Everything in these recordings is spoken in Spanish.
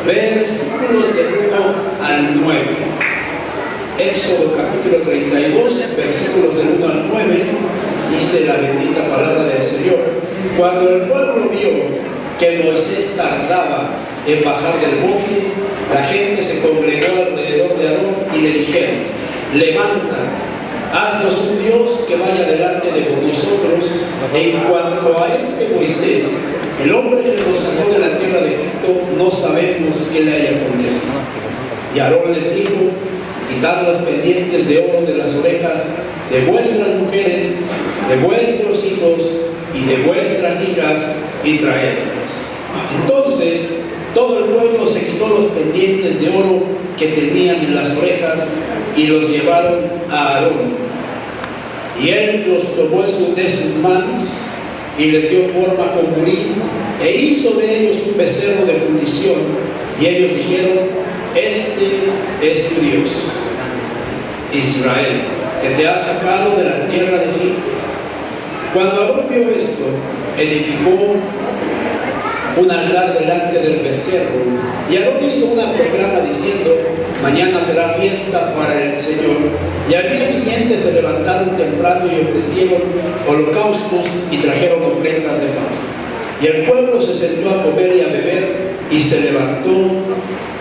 versículos del 1 al 9. Éxodo capítulo 32, versículos del 1 al 9, dice la bendita palabra del Señor. Cuando el pueblo vio que Moisés tardaba en bajar del monte, la gente se congregó alrededor de Aarón y le dijeron: levanta, haznos un Dios que vaya delante de nosotros. En cuanto a este Moisés, el hombre que nos sacó de la tierra de Egipto, no sabemos qué le haya acontecido. Y Aarón les dijo: quitad los pendientes de oro de las orejas de vuestras mujeres, de vuestros hijos y de vuestras hijas, y traedlos. Entonces todo el pueblo se quitó los pendientes de oro que tenían en las orejas y los llevaron a Aarón. Y él los tomó de sus manos y les dio forma con Urim, e hizo de ellos un becerro de fundición. Y ellos dijeron: este es tu Dios, Israel, que te ha sacado de la tierra de Egipto. Cuando Aarón vio esto, edificó un altar delante del becerro, y Aarón hizo una proclama diciendo: mañana será fiesta para el Señor. Y al día siguiente se levantaron temprano y ofrecieron holocaustos y trajeron ofrendas de paz. Y el pueblo se sentó a comer y a beber, y se levantó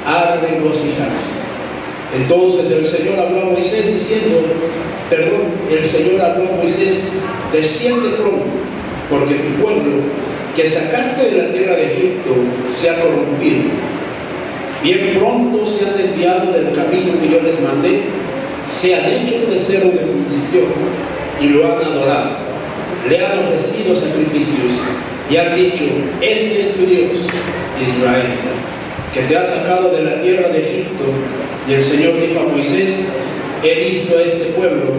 a regocijarse. Entonces el Señor habló a Moisés diciendo, el Señor habló a Moisés: desciende pronto, porque tu pueblo que sacaste de la tierra de Egipto se ha corrompido. Bien pronto se han desviado del camino que yo les mandé, se han hecho un becerro de fundición y lo han adorado. Le han ofrecido sacrificios y han dicho: este es tu Dios, Israel, que te ha sacado de la tierra de Egipto. Y el Señor dijo a Moisés: he visto a este pueblo,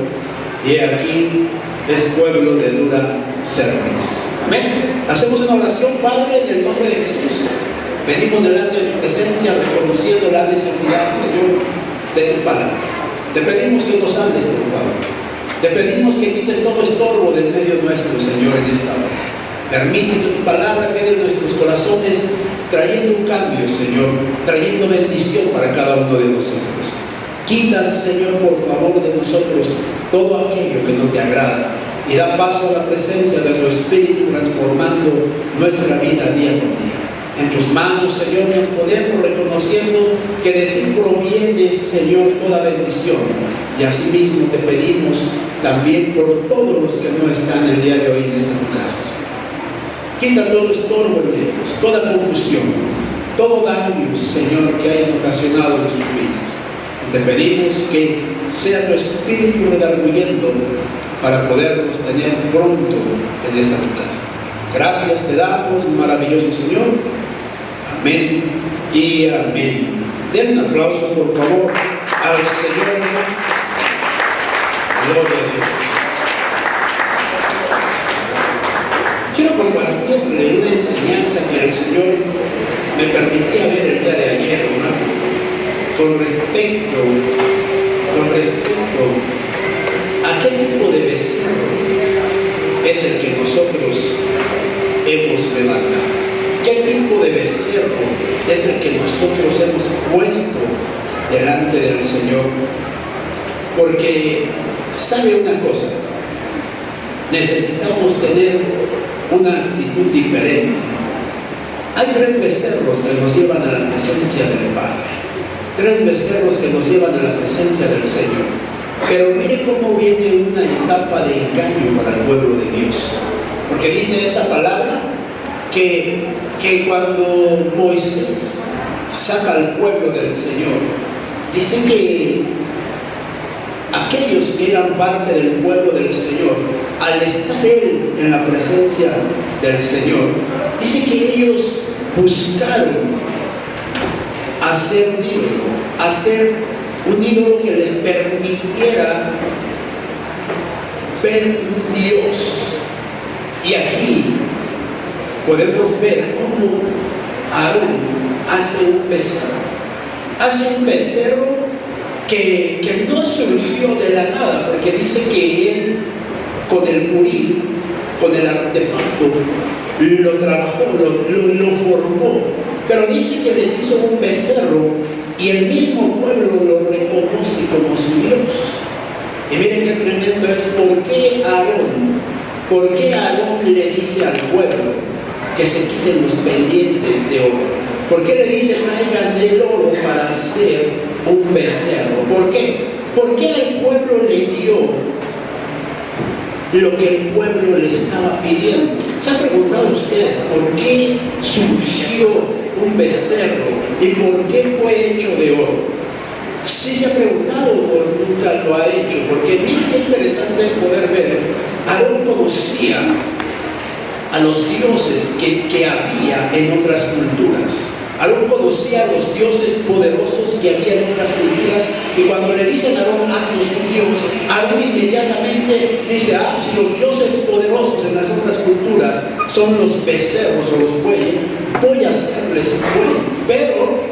y he aquí es pueblo de dura cerviz. Amén. Hacemos una oración. Padre, en el nombre de Jesús, venimos delante de tu presencia reconociendo la necesidad, Señor, de tu palabra. Te pedimos que nos hables, por favor. Te pedimos que quites todo estorbo del medio nuestro, Señor, en esta hora. Permite que tu palabra quede en nuestros corazones, trayendo un cambio, Señor, trayendo bendición para cada uno de nosotros. Quita, Señor, por favor, de nosotros todo aquello que no te agrada, y da paso a la presencia de tu Espíritu, transformando nuestra vida día con día. En tus manos, Señor, nos ponemos reconociendo que de ti proviene, Señor, toda bendición. Y asimismo te pedimos también por todos los que no están el día de hoy en esta tu casa, Señor. Quita todo estorbo en ellos, toda confusión, todo daño, Señor, que hayan ocasionado en sus vidas. Y te pedimos que sea tu Espíritu redarguyendo para podernos tener pronto en esta tu casa. Gracias te damos, maravilloso Señor. Amén y amén. Den un aplauso, por favor, al Señor. Gloria a Dios. Quiero compartirle una enseñanza que el Señor me permitía ver el día de ayer, hermano, con respecto a qué tipo de becerro es el que nosotros hemos levantado. ¿Qué tipo de becerro es el que nosotros hemos puesto delante del Señor? Porque, ¿sabe una cosa? Necesitamos tener una actitud diferente. Hay 3 becerros que nos llevan a la presencia del Padre. 3 becerros que nos llevan a la presencia del Señor. Pero mire cómo viene una etapa de engaño para el pueblo de Dios. Porque dice esta palabra que cuando Moisés saca al pueblo del Señor, dice que aquellos que eran parte del pueblo del Señor, al estar él en la presencia del Señor, dice que ellos buscaron hacer un ídolo que les permitiera ver un Dios. Y aquí podemos ver cómo Aarón hace un becerro que no surgió de la nada, porque dice que él con el Urim, con el artefacto, lo trabajó, lo formó, pero dice que les hizo un becerro y el mismo pueblo lo reconoce como su Dios. Y miren qué tremendo es. ¿Por qué Aarón le dice al pueblo que se quiten los pendientes de oro? ¿Por qué le dice traigan el oro para hacer un becerro? ¿Por qué? ¿Por qué el pueblo le dio lo que el pueblo le estaba pidiendo? ¿Se ha preguntado usted por qué surgió un becerro y por qué fue hecho de oro? Sí se ha preguntado o nunca lo ha hecho, porque miren qué interesante es poder ver. Aarón conocía a los dioses que había en otras culturas. Aarón conocía a los dioses poderosos que había en otras culturas, y cuando le dicen a Aarón, haznos un dios, Aarón inmediatamente dice, si los dioses poderosos en las otras culturas son los becerros o los bueyes, voy a hacerles un buey. Pero,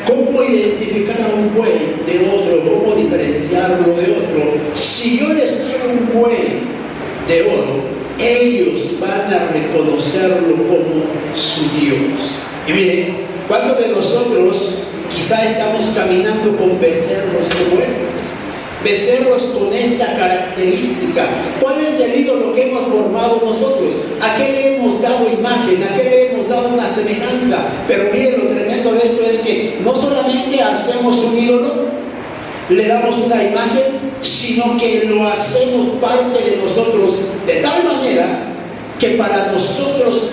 ¿cómo identificar a un buey de otro? ¿Cómo diferenciarlo de otro? Si yo les traigo un buey de oro, ellos van a reconocerlo como su Dios. Y miren, ¿cuántos de nosotros quizá estamos caminando con becerros como estos? Becerros con esta característica. ¿Cuál es el ídolo que hemos formado nosotros? ¿A qué le hemos dado imagen? ¿A qué le hemos dado una semejanza? Pero miren, lo tremendo de esto es que no solamente hacemos un ídolo, le damos una imagen, sino que lo hacemos parte de nosotros de tal manera que para nosotros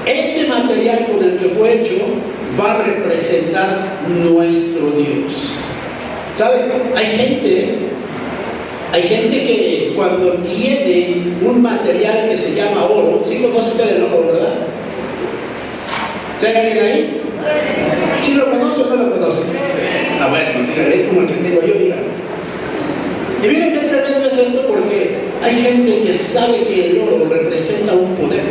ese material con el que fue hecho va a representar nuestro Dios. ¿Saben? Hay gente que cuando tiene un material que se llama oro, ¿sí conoce usted el oro, verdad? ¿Se hay alguien ahí? ¿Sí lo conoce o no lo conoce? Bueno, dígale, es como el que tengo yo, dígale. Y miren qué tremendo es esto, porque hay gente que sabe que el oro representa un poder,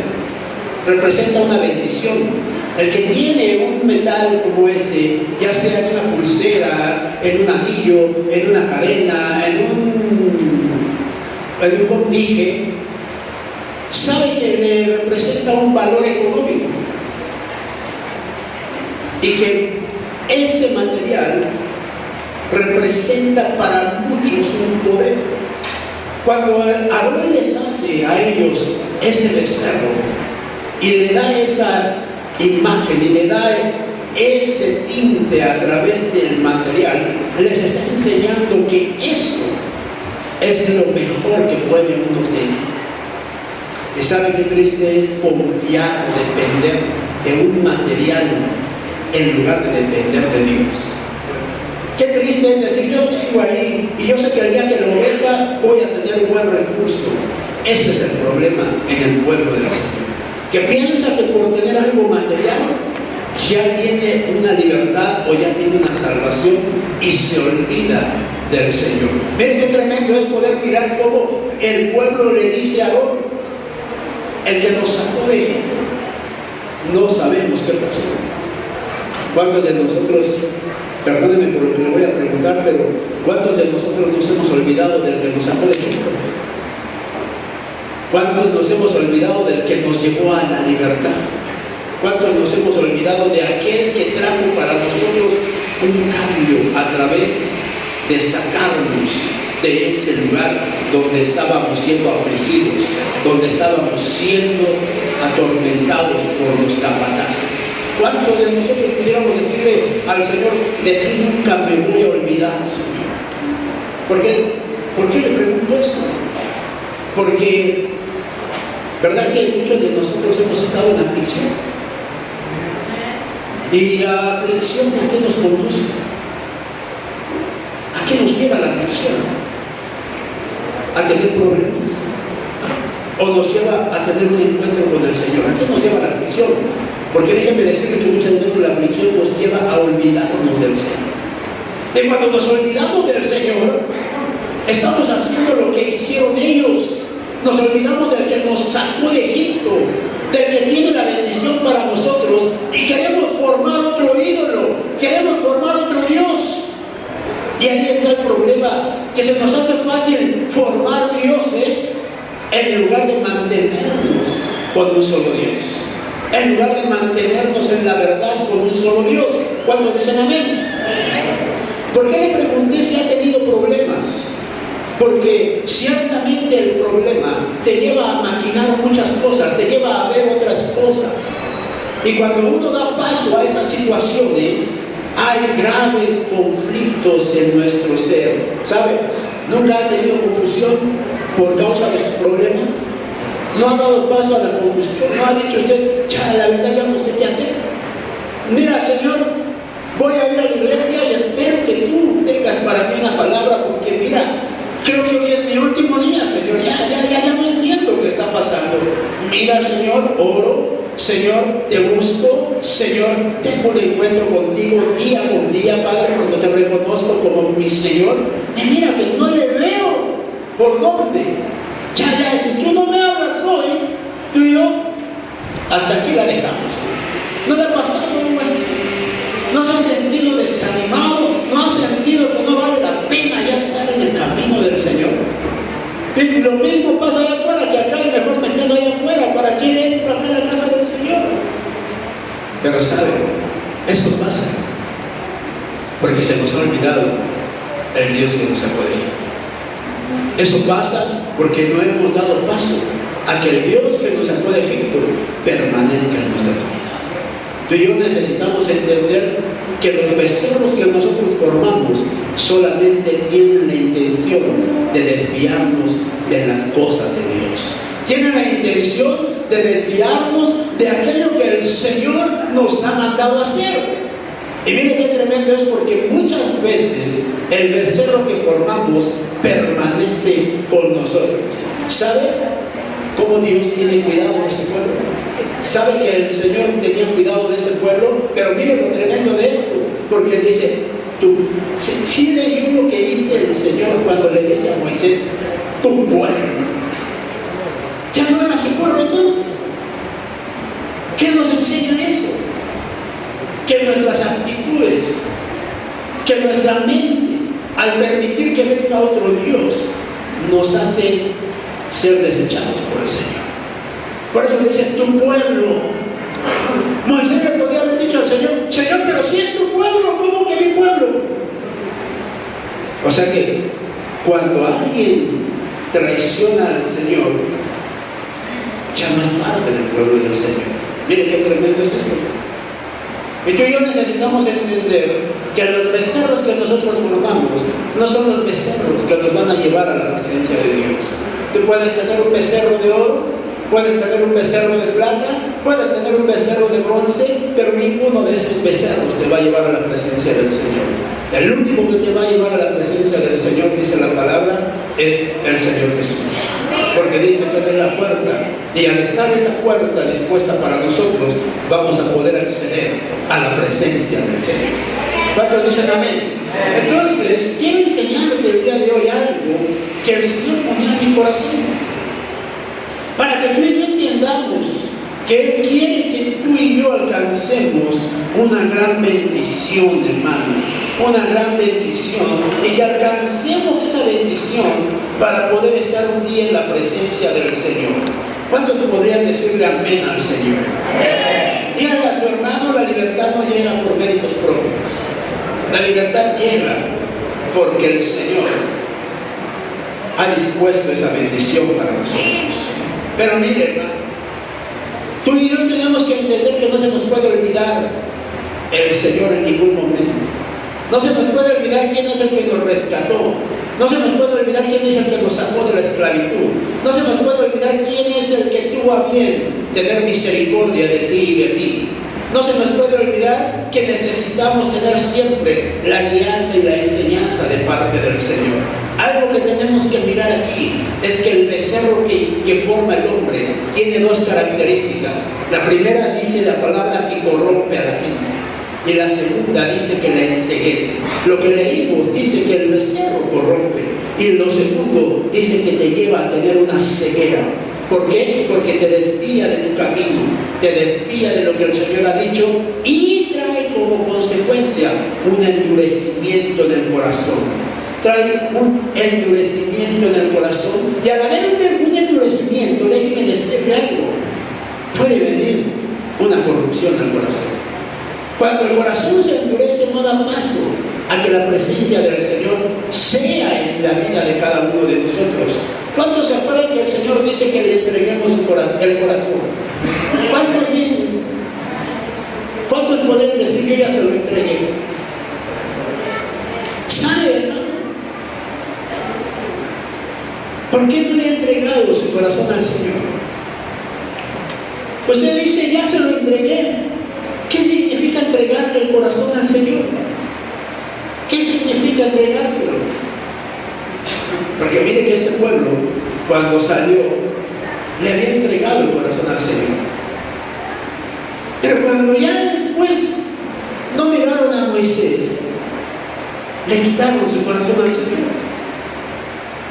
representa una bendición. El que tiene un metal como ese, ya sea en una pulsera, en un anillo, en una cadena, en un cordije, sabe que le representa un valor económico y que ese material representa para muchos un poder. Cuando Aarón les hace a ellos ese becerro y le da esa imagen y le da ese tinte a través del material, les está enseñando que eso es lo mejor que puede uno tener. ¿Y sabe qué triste es confiar o depender de un material en lugar de depender de Dios? Qué triste es decir, yo tengo ahí y yo sé que el día que lo venda voy a tener un buen recurso. Ese es el problema en el pueblo del Señor, que piensa que por tener algo material ya tiene una libertad o ya tiene una salvación y se olvida del Señor. Miren qué tremendo es poder mirar cómo el pueblo le dice a Aarón, el que nos sacó de Egipto, no sabemos qué pasó. ¿Cuántos de nosotros, perdónenme por lo que le voy a preguntar, pero cuántos de nosotros nos hemos olvidado del que nos sacó de Egipto? ¿Cuántos nos hemos olvidado del que nos llevó a la libertad? ¿Cuántos nos hemos olvidado de aquel que trajo para nosotros un cambio a través de sacarnos de ese lugar donde estábamos siendo afligidos, donde estábamos siendo atormentados por los capataces? ¿Cuántos de nosotros pudiéramos decirle al Señor, de ti nunca me voy a olvidar, Señor? ¿Por qué le pregunto esto? Porque, ¿verdad que muchos de nosotros hemos estado en aflicción? ¿Y la aflicción a qué nos conduce? ¿A qué nos lleva la aflicción? ¿A tener problemas? ¿O nos lleva a tener un encuentro con el Señor? ¿A qué nos lleva la aflicción? Porque déjenme decirle que muchas veces la aflicción nos lleva a olvidarnos del Señor. Y cuando nos olvidamos del Señor, estamos haciendo lo que hicieron ellos. Nos olvidamos del que nos sacó de Egipto, del que tiene la bendición para nosotros, y queremos formar otro ídolo, queremos formar otro Dios. Y ahí está el problema, que se nos hace fácil formar dioses en lugar de mantenernos con un solo Dios. en lugar de mantenernos en la verdad con un solo Dios. ¿Cuántos dicen amén? ¿Por qué le pregunté si ha tenido problemas? Porque ciertamente el problema te lleva a maquinar muchas cosas, te lleva a ver otras cosas. Y cuando uno da paso a esas situaciones, hay graves conflictos en nuestro ser. ¿Sabe? ¿Nunca ha tenido confusión por causa de sus problemas? ¿No ha dado paso a la confusión? ¿No ha dicho usted, ya, la verdad ya no sé qué hacer? Mira, Señor, voy a ir a la iglesia y espero que tú tengas para mí una palabra, porque mira, creo que hoy es mi último día, Señor, ya no entiendo qué está pasando. Mira, Señor, oro, Señor, te busco, Señor, tengo un encuentro contigo día con día, Padre, porque te reconozco como mi Señor. Y mira que no le veo por dónde. Ya, si tú no me hablas hoy, tú y yo, hasta aquí la dejamos. ¿No le ha pasado algo así? ¿No se ha sentido desanimado? ¿No ha sentido que no vale la pena ya estar en el camino del Señor? Y lo mismo pasa allá afuera, que acá y mejor me quedo allá afuera. ¿Para quién entro acá en la casa del Señor? Pero ¿sabe? Eso pasa porque se nos ha olvidado el Dios que nos sacó de Egipto. Eso pasa porque no hemos dado paso a que el Dios que nos sacó de Egipto permanezca en nuestras vidas. Tú y yo necesitamos entender que los becerros que nosotros formamos solamente tienen la intención de desviarnos de las cosas de Dios. Tienen la intención de desviarnos de aquello que el Señor nos ha mandado hacer. Y mire qué tremendo es, porque muchas veces el becerro que formamos permanece con nosotros. ¿Sabe cómo Dios tiene cuidado de ese pueblo? ¿Sabe que el Señor tenía cuidado de ese pueblo? Pero mire lo tremendo de esto, porque dice, si leí lo que dice el Señor cuando le dice a Moisés, tu pueblo. Ya no era su pueblo entonces. ¿Qué nos enseña eso? Que nuestras actitudes, que nuestra mente, al permitir que venga otro Dios, nos hace ser desechados por el Señor. Por eso dice, tu pueblo. Moisés le podía haber dicho al Señor, Señor, pero si es tu pueblo, ¿cómo que mi pueblo? O sea que cuando alguien traiciona al Señor, ya no es parte del pueblo del Señor. Mire qué tremendo es esto. Y tú y yo necesitamos entender que los becerros que nosotros formamos no son los becerros que nos van a llevar a la presencia de Dios. Tú puedes tener un becerro de oro, puedes tener un becerro de plata, puedes tener un becerro de bronce, pero ninguno de esos becerros te va a llevar a la presencia del Señor. El único que te va a llevar a la presencia del Señor, dice la palabra, es el Señor Jesús. Porque dice que es la puerta, y al estar esa puerta dispuesta para nosotros, vamos a poder acceder a la presencia del Señor. ¿Cuántos dicen amén? Entonces, quiero enseñarte el día de hoy algo que el Señor ponía en mi corazón, para que tú y yo entendamos que Él quiere que tú y yo alcancemos una gran bendición, hermano. Una gran bendición, y que alcancemos esa bendición para poder estar un día en la presencia del Señor. ¿Cuántos podrían decirle amén al Señor? Dígale a su hermano, la libertad no llega por méritos propios. La libertad llega porque el Señor ha dispuesto esa bendición para nosotros. Pero mire, hermano, tú y yo tenemos que entender que no se nos puede olvidar el Señor en ningún momento. No se nos puede olvidar quién es el que nos rescató. No se nos puede olvidar quién es el que nos sacó de la esclavitud. No se nos puede olvidar quién es el que tuvo a bien tener misericordia de ti y de mí. No se nos puede olvidar que necesitamos tener siempre la guianza y la enseñanza de parte del Señor. Algo que tenemos que mirar aquí es que el becerro que forma el hombre tiene dos características. La primera dice la palabra que corrompe a la gente. Y la segunda dice que la enceguece. Lo que leímos dice que el becerro corrompe. Y lo segundo dice que te lleva a tener una ceguera. ¿Por qué? Porque te desvía de tu camino, te desvía de lo que el Señor ha dicho y trae como consecuencia un endurecimiento en el corazón. Trae un endurecimiento en el corazón. Y al haber un endurecimiento, déjeme decirle algo, puede venir un una corrupción al corazón. Cuando el corazón se endurece, no da paso a que la presencia del Señor sea en la vida de cada uno de nosotros. ¿Cuántos se acuerdan que el Señor dice que le entreguemos el corazón? ¿Cuántos dicen? ¿Cuántos pueden decir que ya se lo entregué? ¿Sabe, hermano? ¿Por qué no le ha entregado su corazón al Señor? Usted dice, ya se lo entregué. ¿Qué significa entregarle el corazón al Señor? ¿Qué significa entregárselo? Porque mire que este pueblo, cuando salió, le había entregado el corazón al Señor. Pero cuando ya después no miraron a Moisés, le quitaron su corazón al Señor.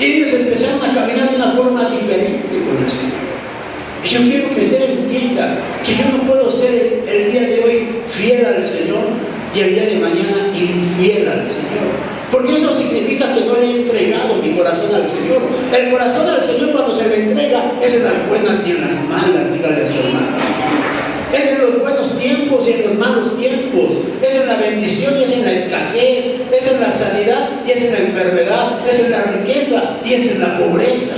Y ellos empezaron a caminar de una forma diferente con el Señor. Y yo quiero que usted entienda que yo no puedo ser el día de hoy fiel al Señor y el día de mañana infiel al Señor. Porque eso significa que no le he entregado mi corazón al Señor. El corazón al Señor, cuando se le entrega, es en las buenas y en las malas, dígale a su hermano. Es en los buenos tiempos y en los malos tiempos. Es en la bendición y es en la escasez. Es en la sanidad y es en la enfermedad. Es en la riqueza y es en la pobreza.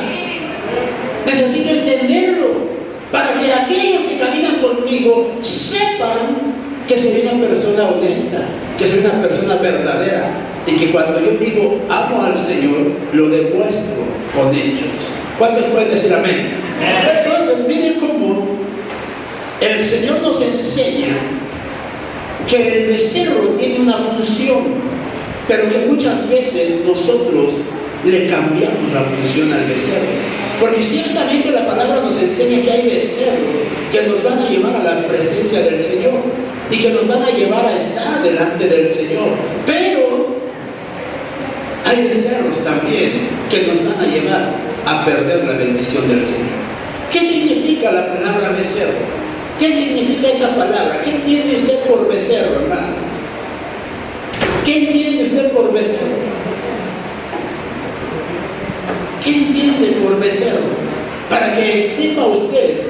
Necesito entenderlo para que aquellos que caminan conmigo sepan que soy una persona honesta, que soy una persona verdadera y que cuando yo digo amo al Señor, lo demuestro con hechos. ¿Cuántos pueden decir amén? Entonces, miren cómo el Señor nos enseña que el becerro tiene una función, pero que muchas veces nosotros le cambiamos la función al becerro. Porque ciertamente la palabra nos enseña que hay becerros que nos van a llevar a la presencia del Señor y que nos van a llevar a estar delante del Señor. Pero hay becerros también que nos van a llevar a perder la bendición del Señor. ¿Qué significa la palabra becerro? ¿Qué significa esa palabra? ¿Qué entiende usted por becerro, hermano? ¿Qué entiende usted por becerro? ¿Qué entiende por becerro? Para que sepa usted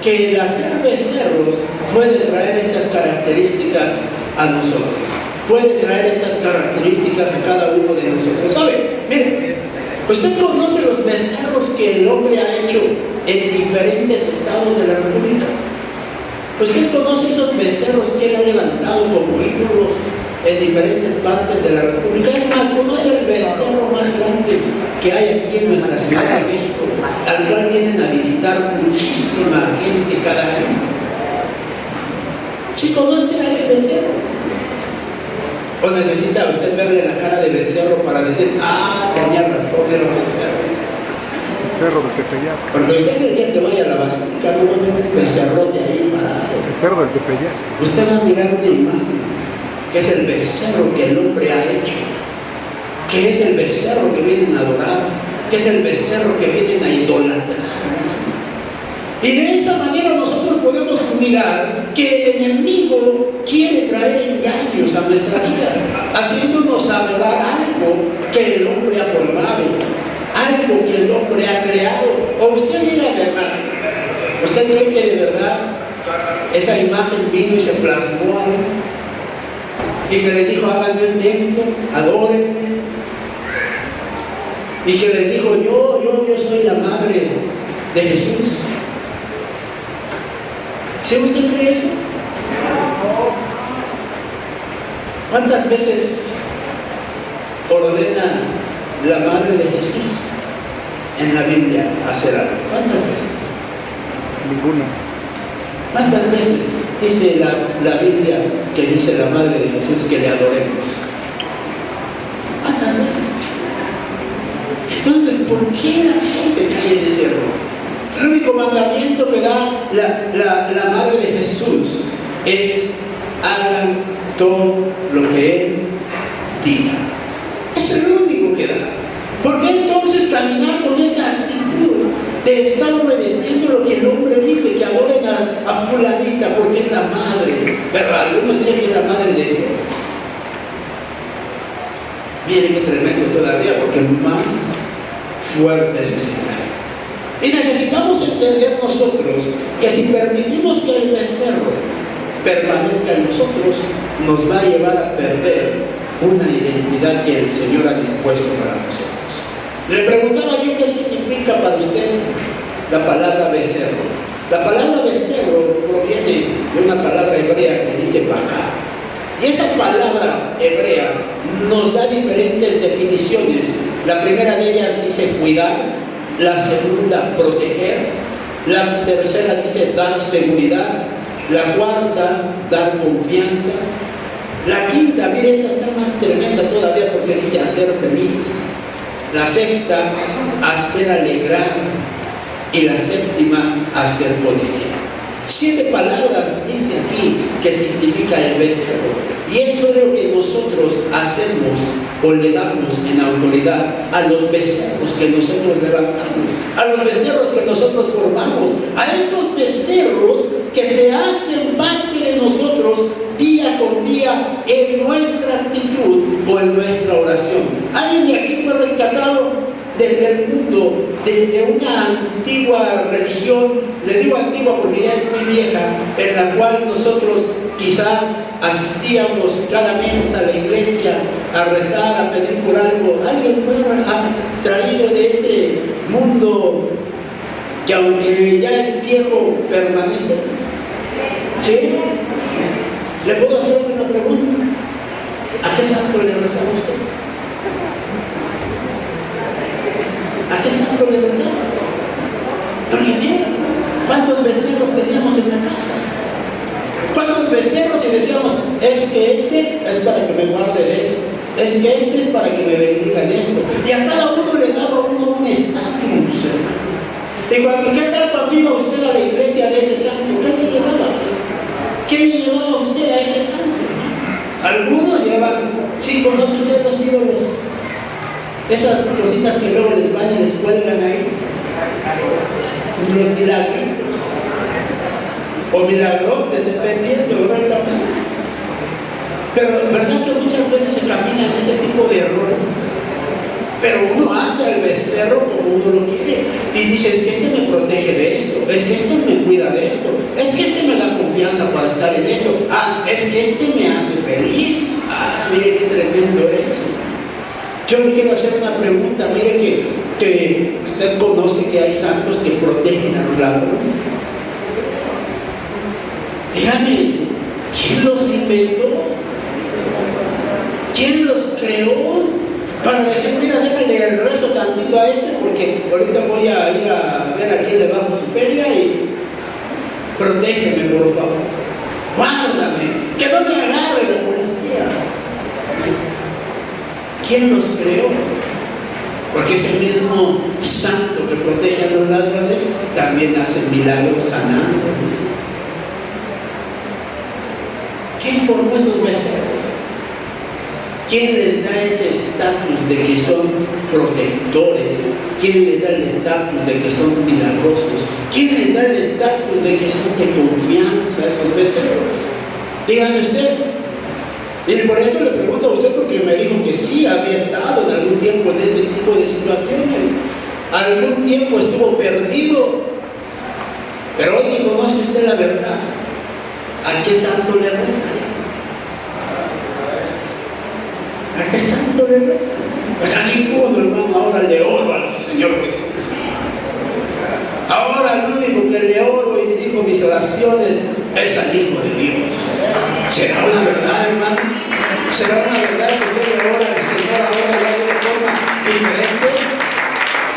que el hacer becerros puede traer estas características a nosotros. Puede traer estas características a cada uno de nosotros. ¿Sabe? Mire, usted conoce los becerros que el hombre ha hecho en diferentes estados de la República. Usted conoce esos becerros que él ha levantado como ídolos en diferentes partes de la República. Es más, conoce el becerro más grande que hay aquí en nuestra Ciudad de México, al cual vienen a visitar muchísima gente cada año. ¿Sí conoce a ese becerro? ¿O necesita usted verle la cara de becerro para decir, tenía razón, era un becerro? Becerro del Tepeyac. Porque usted el día que vaya a la basílica no va a ver un becerrote ahí parado. Becerro del Tepeyac. Usted va a mirar una imagen que es el becerro que el hombre ha hecho, que es el becerro que vienen a adorar, que es el becerro que vienen a idolatrar. Y de esa manera nosotros podemos mirar que el enemigo quiere traer engaños a nuestra vida, haciéndonos adorar algo que el hombre ha formado, algo que el hombre ha creado. O usted diga, hermano, ¿usted cree que de verdad esa imagen vino y se plasmó ahí? Y que les dijo, háganme un templo, adórenme. Y que les dijo, yo soy la madre de Jesús. ¿Sí usted cree eso? ¿Cuántas veces ordena la madre de Jesús en la Biblia hacer algo? ¿Cuántas veces? Ninguna. ¿Cuántas veces dice la Biblia que dice la madre de Jesús que le adoremos? ¿Cuántas veces? Entonces, ¿por qué la gente cae en ese error? El único mandamiento que da la madre de Jesús es hagan todo lo que Él diga. Es el único que da. ¿Por qué entonces caminar con esa actitud de estar obedeciendo lo que el hombre dice, que adoren a fulanita porque es la madre? Pero algunos dicen que es la madre de Dios. Miren qué tremendo todavía, porque más fuerte es ese engaño. Y necesitamos entender nosotros que si permitimos que el becerro permanezca en nosotros, nos va a llevar a perder una identidad que el Señor ha dispuesto para nosotros. Le preguntaba yo qué significa para usted la palabra becerro. La palabra becerro proviene de una palabra hebrea que dice bakar. Y esa palabra hebrea nos da diferentes definiciones. La primera de ellas dice cuidar, la segunda proteger, la tercera dice dar seguridad, la cuarta dar confianza, la quinta, mire, esta está más tremenda todavía porque dice hacer feliz, la sexta hacer alegrar y la séptima hacer codiciar. 7 palabras dice aquí que significa el becerro. Y eso es lo que nosotros hacemos o le damos en autoridad a los becerros que nosotros levantamos, a los becerros que nosotros formamos, a esos becerros que se hacen parte de nosotros día con día en nuestra actitud o en nuestra oración. ¿Alguien de aquí fue rescatado desde el mundo, desde una antigua religión? Le digo antigua porque ya es muy vieja, en la cual nosotros quizá asistíamos cada mes a la iglesia a rezar, a pedir por algo. ¿Alguien fue traído de ese mundo que aunque ya es viejo permanece? ¿Sí? ¿Le puedo hacer una pregunta? ¿A qué santo le rezaba usted? ¿A qué santo le rezaba? Porque mira, ¿cuántos becerros teníamos en la casa? ¿Cuántos becerros y decíamos, es que este es para que me guarde de esto, es que este es para que me bendiga de esto? Y a cada uno le daba uno un estatus, hermano. Y ¿qué tal cuando iba usted a la iglesia de ese santo? ¿Qué le llevaba? ¿Qué le llevaba usted a ese santo? Algunos llevan, sí, conoce usted los ídolos, esas cositas que luego les van y les cuelgan ahí, los milagritos o milagrotes, dependiendo, ¿verdad? Pero verdad que muchas veces se camina en ese tipo de errores, pero uno hace al becerro como uno lo quiere y dice, es que este me protege de esto, es que este me cuida de esto, es que este me da confianza para estar en esto, es que este me hace feliz. Mire qué tremendo es. Yo le quiero hacer una pregunta. Mire que usted conoce que hay santos que protegen a los ladrones. Dígame, ¿quién los inventó? ¿Quién los creó? Para decir, mira, déjale el rezo tantito a este porque ahorita voy a ir a ver a quién le bajo su feria y protégeme, por favor. Guárdame, que no me agarre la policía. ¿Quién los creó? Porque ese mismo santo que protege a los ladrones también hace milagros sanando. ¿Quién formó esos becerros? ¿Quién les da ese estatus de que son protectores? ¿Quién les da el estatus de que son milagrosos? ¿Quién les da el estatus de que son de confianza esos becerros? Dígame usted. Y por eso le pregunto a usted, porque me dijo que sí había estado en algún tiempo en ese tipo de situaciones. Algún tiempo estuvo perdido. Pero hoy que conoce usted la verdad, ¿a qué santo le reza? ¿A qué santo le reza? Pues a ninguno, hermano. Ahora le oro al Señor Jesús. Ahora el único que le oro y dirijo mis oraciones es al Hijo de Dios. ¿Será una verdad, hermano? ¿Será una verdad que usted le ora al Señor ahora de una forma diferente?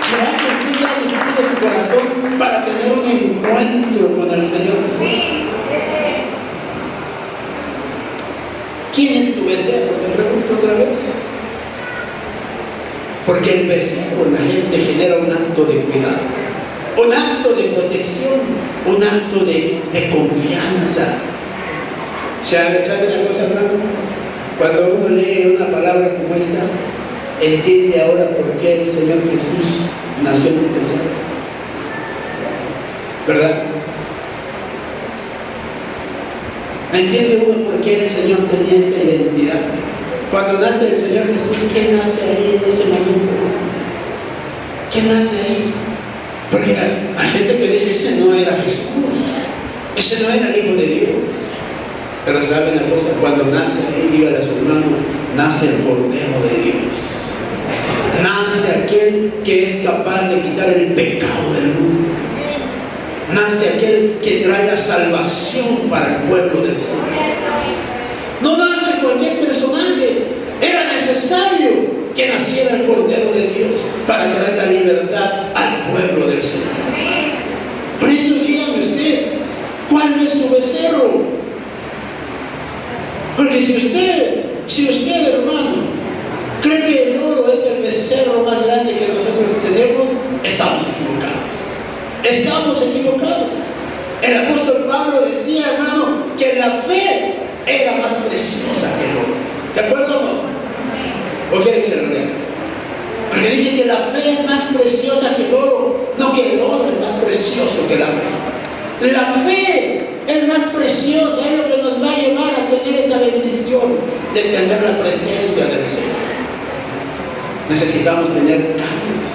¿Será que usted ya disfruta su corazón para tener un encuentro con el Señor Jesús? ¿Quién es tu becerro? Me pregunto otra vez. Porque el becerro, la gente genera un acto de cuidado, un acto de protección, un acto de confianza. ¿Sabe una cosa, hermano? Cuando uno lee una palabra como esta, entiende ahora por qué el Señor Jesús nació en un becerro. ¿Verdad? ¿Entiende uno por qué el Señor tenía esta identidad? Cuando nace el Señor Jesús, ¿quién nace ahí en ese momento? ¿Quién nace ahí? Porque hay gente que dice, ese no era Jesús, ese no era el Hijo de Dios. Pero ¿saben una cosa? Cuando nace, dígale a su hermano, nace el Cordero de Dios. Nace aquel que es capaz de quitar el pecado del mundo. Nace aquel que trae la salvación para el pueblo del Señor. No nace cualquier personaje. Era necesario que naciera el Cordero de Dios para traer la libertad al pueblo del Señor. Por eso dígame usted, ¿cuál es su becerro? Porque si usted, hermano, cree que el oro es el becerro más grande que nosotros tenemos, estamos equivocados. Estamos equivocados. El apóstol Pablo decía, hermano, que la fe era más preciosa que el oro. ¿De acuerdo o no? ¿O quiere que se lo lea? Porque dice que la fe es más preciosa que el oro. No, que el oro es más precioso que la fe. La fe es más preciosa, es lo que nos va a llevar a tener esa bendición de tener la presencia del Señor. Necesitamos tener cambios.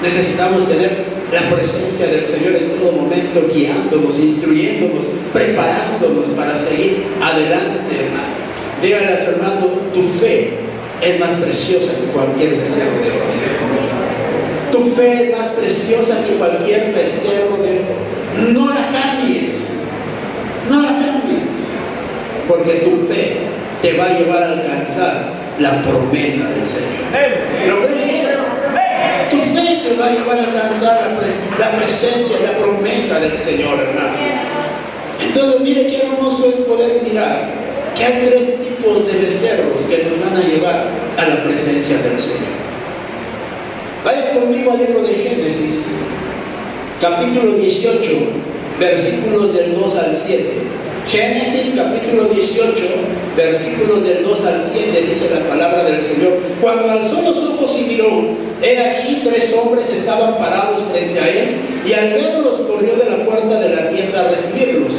Necesitamos tener la presencia del Señor en todo momento, guiándonos, instruyéndonos, preparándonos para seguir adelante, hermano. Dígale a su hermano, tu fe es más preciosa que cualquier becerro de oro. Tu fe es más preciosa que cualquier becerro de oro. No la cambies. No la cambies. Porque tu fe te va a llevar a alcanzar la promesa del Señor. ¿Lo crees? Tu fe te va a llevar a alcanzar la presencia, la promesa del Señor, hermano. Entonces, mire qué hermoso es poder mirar que hay tres tipos de becerros que nos van a llevar a la presencia del Señor. Vaya conmigo al libro de Génesis, capítulo 18, versículos del 2 al 7. Génesis capítulo 18, versículos del 2 al 7, dice la palabra del Señor. Cuando alzó los ojos y miró, he aquí tres hombres estaban parados frente a él, y al verlos corrió de la puerta de la tienda a recibirlos.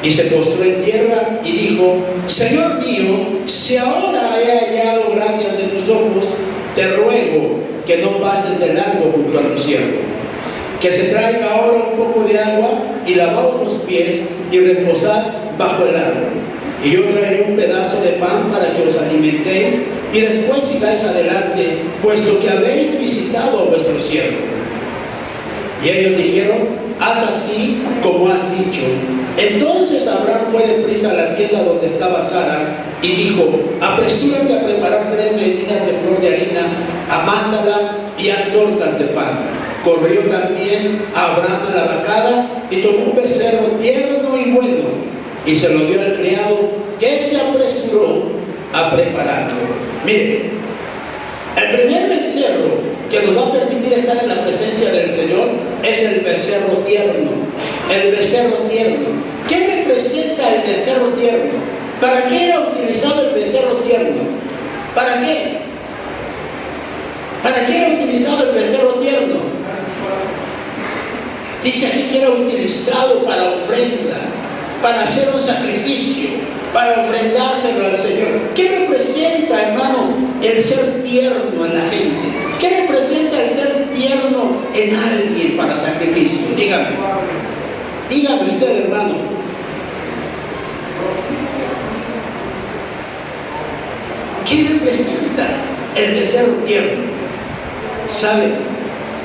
Y se postró en tierra y dijo: Señor mío, si ahora he hallado gracia ante tus ojos, te ruego que no pases de largo junto a tu siervo. Que se traiga ahora un poco de agua y lavaos los pies y reposad bajo el árbol. Y yo traeré un pedazo de pan para que os alimentéis y después sigáis adelante, puesto que habéis visitado a vuestro siervo. Y ellos dijeron: haz así como has dicho. Entonces Abraham fue deprisa a la tienda donde estaba Sara y dijo: apresúrate a preparar 3 medidas de flor de harina, amásala y haz tortas de pan. Corrió también Abraham a la vacada y tomó un becerro tierno y bueno y se lo dio al criado, que se apresuró a prepararlo. Mire, el primer becerro que nos va a permitir estar en la presencia del Señor es el becerro tierno. El becerro tierno. ¿Qué representa el becerro tierno? ¿Para qué era utilizado el becerro tierno? ¿Para qué? ¿Para qué era utilizado el becerro tierno? Dice aquí que era utilizado para ofrenda, para hacer un sacrificio, para ofrendárselo al Señor. ¿Qué representa, hermano, el ser tierno en la gente? ¿Qué representa el ser tierno en alguien para sacrificio? Dígame. Dígame usted, hermano. ¿Qué representa el becerro tierno? ¿Sabe?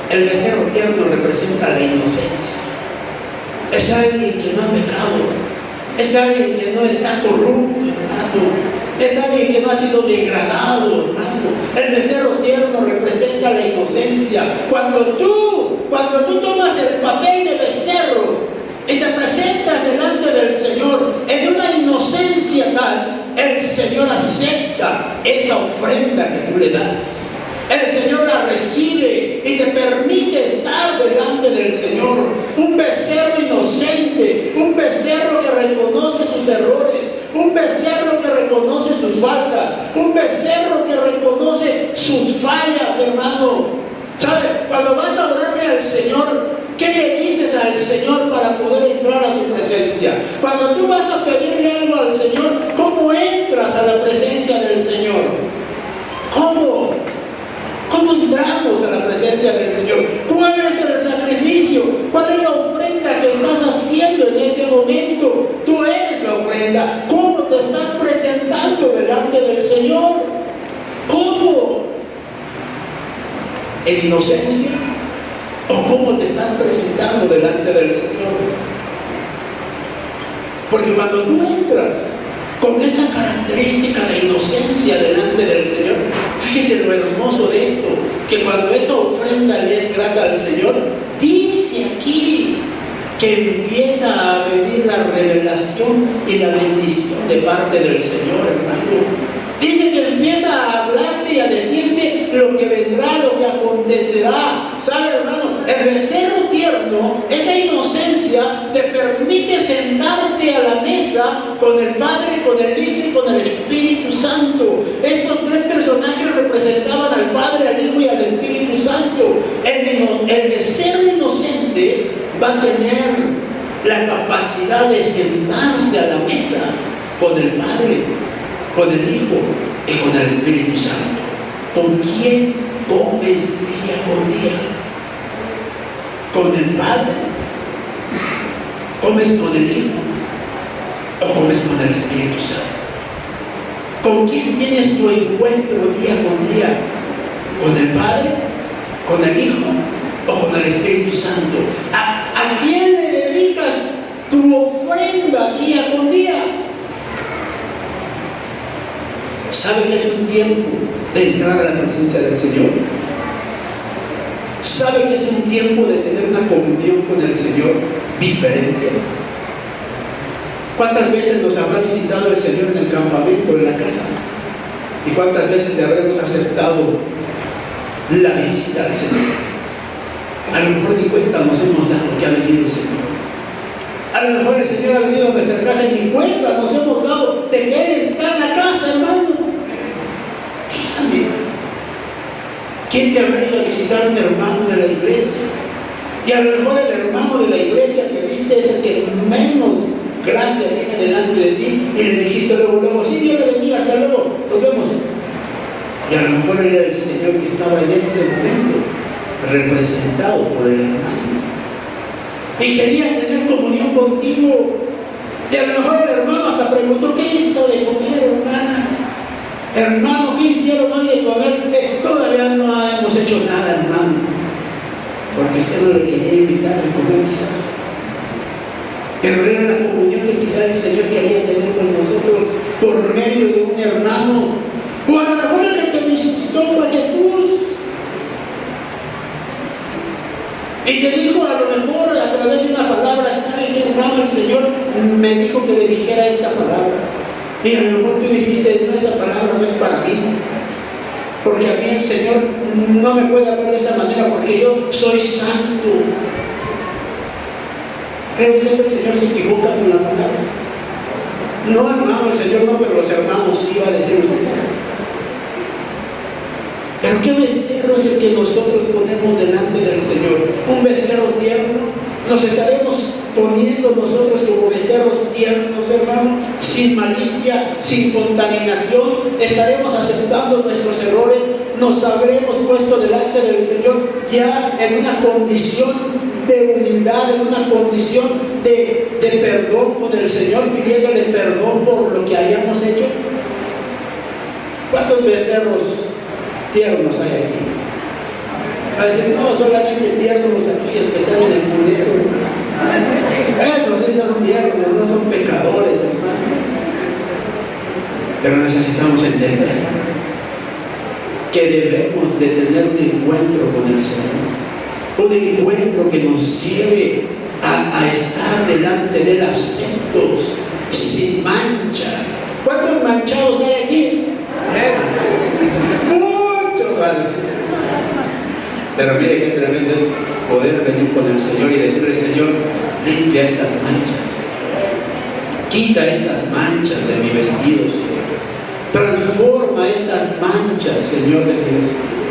El becerro tierno representa la inocencia. Es alguien que no ha pecado. Es alguien que no está corrupto, hermano. Es alguien que no ha sido degradado, hermano. El becerro tierno representa la inocencia. Cuando tú tomas el papel de becerro y te presentas delante del Señor en una inocencia tal, el Señor acepta esa ofrenda que tú le das. El Señor la recibe y te permite estar delante del Señor. Un becerro inocente, un becerro que reconoce sus errores, un becerro que reconoce sus faltas, un becerro que reconoce sus fallas, hermano. ¿Sabe? Cuando vas a orarle al Señor, ¿qué le dices al Señor para poder entrar a su presencia? Cuando tú vas a pedirle algo al Señor, ¿cómo entras a la presencia del Señor? ¿Cómo? ¿Cómo entramos a la presencia del Señor? ¿Cuál es el sacrificio? ¿Cuál es la ofrenda que estás haciendo en ese momento? Tú eres la ofrenda. ¿Cómo te estás presentando delante del Señor? ¿Cómo? ¿En inocencia? ¿O cómo te estás presentando delante del Señor? Porque cuando tú entras con esa característica de inocencia delante del Señor, fíjese lo hermoso de esto, que cuando esa ofrenda le es grata al Señor, dice aquí que empieza a venir la revelación y la bendición de parte del Señor, hermano. Dice que empieza a hablarte y a decirte lo que vendrá, lo que acontecerá. ¿Sabe, hermano? El becerro tierno, esa inocencia, te permite sentarte a la mesa con el Padre, con el Hijo y con el Espíritu Santo. Estos tres personajes representaban al Padre, al Hijo y al Espíritu Santo. El becerro inocente va a tener la capacidad de sentarse a la mesa con el Padre, con el Hijo y con el Espíritu Santo. ¿Con quién comes día con día? ¿Con el Padre? ¿Comes con el Hijo? ¿O comes con el Espíritu Santo? ¿Con quién tienes tu encuentro día con día? ¿Con el Padre? ¿Con el Hijo? ¿O con el Espíritu Santo? ¿A quién le dedicas tu ofrenda día con día? ¿Sabe que es un tiempo de entrar a la presencia del Señor? ¿Sabe que es un tiempo de tener una comunión con el Señor diferente? ¿Cuántas veces nos habrá visitado el Señor en el campamento, en la casa? ¿Y cuántas veces le habremos aceptado la visita al Señor? A lo mejor ni cuenta nos hemos dado que ha venido el Señor. A lo mejor el Señor ha venido a nuestra casa y ni cuenta nos hemos dado de que Él está en la casa, hermano. ¿Quién te habrá ido a visitar un hermano de la iglesia? Y a lo mejor el hermano de la iglesia que viste es el que menos gracia tiene delante de ti y le dijiste luego, sí, Dios te bendiga, hasta luego, nos vemos. Y a lo mejor era el Señor que estaba en ese momento representado por el hermano y quería tener comunión contigo. Y a lo mejor el hermano hasta preguntó: ¿qué hizo de comer, hermana? Hermano, ¿qué hicieron hoy de comer? Todavía no hemos hecho nada, hermano, porque usted no le quería invitar a comer quizá, pero era la comunión que quizá el Señor quería tener con nosotros por medio de un hermano. O a lo mejor el que te visitó fue Jesús y te dijo a lo mejor a través de una palabra: ¿sabe mi hermano? El Señor me dijo que le dijera esta palabra. Y a lo mejor tú dijiste: no, esa palabra no es para mí, porque a mí el Señor no me puede hablar de esa manera, porque yo soy santo. ¿Cree usted que el Señor se equivoca con la palabra? No, hermano, el Señor no, pero los hermanos sí, va a decir usted. Pero ¿qué becerro es el que nosotros ponemos delante del Señor? ¿Un becerro tierno? Nos estaremos poniendo nosotros como becerros tiernos, hermano, sin malicia, sin contaminación. Estaremos aceptando nuestros errores. Nos habremos puesto delante del Señor ya en una condición de humildad, en una condición de perdón con el Señor, pidiéndole perdón por lo que hayamos hecho. ¿Cuántos becerros tiernos hay aquí? Va a decir: no, solamente tiernos aquellos que están en el cunero. Esos sí son tiernos, no son pecadores, hermano. Pero necesitamos entender que debemos de tener un encuentro con el Señor, un encuentro que nos lleve a estar delante de él aceptos, sin mancha. ¿Cuántos manchados hay aquí? Muchos, van a decir. Pero mire qué tremendo es poder venir con el Señor y decirle: Señor, limpia estas manchas, quita estas manchas de mi vestido, Señor, transforma estas manchas, Señor, de mi vestido,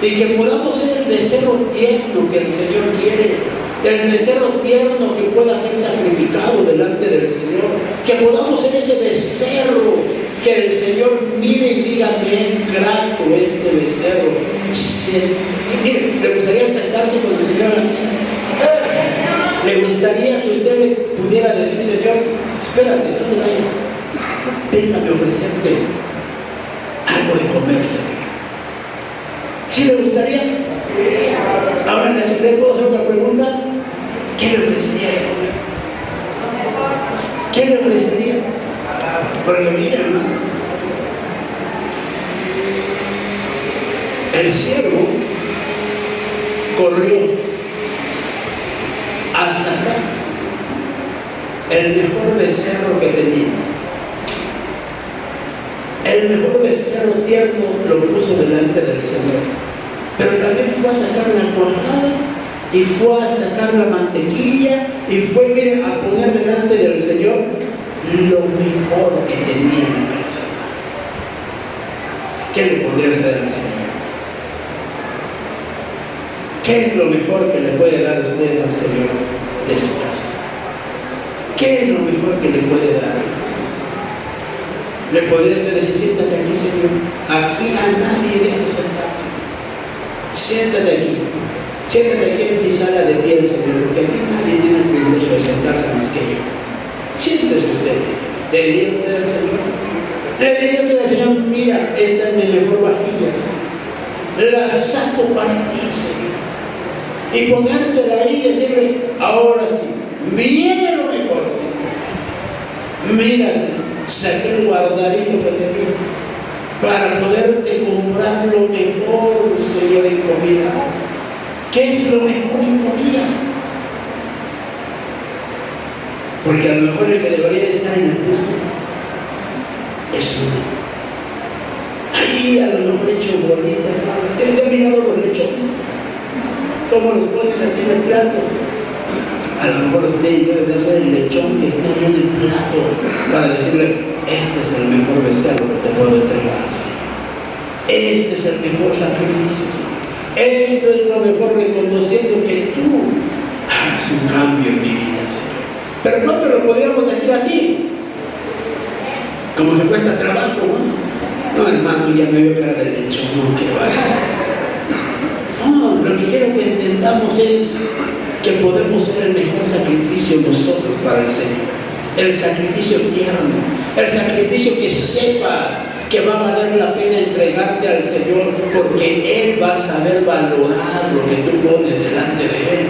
y que podamos ser el becerro tierno que el Señor quiere, el becerro tierno que pueda ser sacrificado delante del Señor, que podamos ser ese becerro que el Señor mire y diga: me es grato este becerro. Mire, ¿le gustaría sentarse con el Señor a la mesa? ¿Le gustaría que usted le pudiera decir: Señor, espérate, no te vayas? déjame ofrecerte algo de comer, Señor. ¿Sí le gustaría? Ahora le puedo hacer otra pregunta. ¿Qué le ofrecería de comer? ¿Qué le ofrecería? Porque mira, hermano, el siervo corrió a sacar el mejor becerro que tenía. El mejor becerro tierno lo puso delante del Señor. Pero también fue a sacar la cuajada y fue a sacar la mantequilla y fue, miren, a poner delante del Señor lo mejor que tenía en la casa. ¿Qué le podría hacer al Señor? ¿Qué es lo mejor que le puede dar usted al Señor de su casa? ¿Qué es lo mejor que le puede dar? Le podría decir, siéntate aquí, Señor. Aquí a nadie debe sentarse. Siéntate aquí. Siéntate aquí en mi sala de piel, Señor, porque aquí nadie tiene el privilegio de sentarse más que yo. Siéntese usted. ¿Le diría usted al Señor? Le diría usted al Señor, mira, esta es mi mejor vajilla, Señor. La saco para ti, Señor. Y ponérsela ahí y decirle, ahora sí, viene lo mejor, Señor. Mira, Señor, saqué el guardadito que tenía para poderte comprar lo mejor, Señor, en comida. ¿Qué es lo mejor en comida? Porque a lo mejor el que debería estar en el plato es uno. Ahí a lo mejor hecho bolita, hermano. ¿Se les han mirado los lechones? ¿Cómo los ponen así en el plato? A lo mejor usted y yo debemos ser el lechón que está ahí en el plato para decirle, este es el mejor becerro que te puedo entregar, Señor. Este es el mejor sacrificio, Señor. Esto es lo mejor, reconociendo que tú hagas un cambio en mi vida, Señor. Pero no te lo podríamos decir así, como me cuesta trabajo, ¿no? No, hermano, ya me veo cara de lechón, no, ¿qué va a decir? No, lo que quiero que entendamos es que podemos ser el mejor sacrificio nosotros para el Señor. El sacrificio tierno, el sacrificio que sepas que va a valer la pena entregarte al Señor, porque Él va a saber valorar lo que tú pones delante de Él.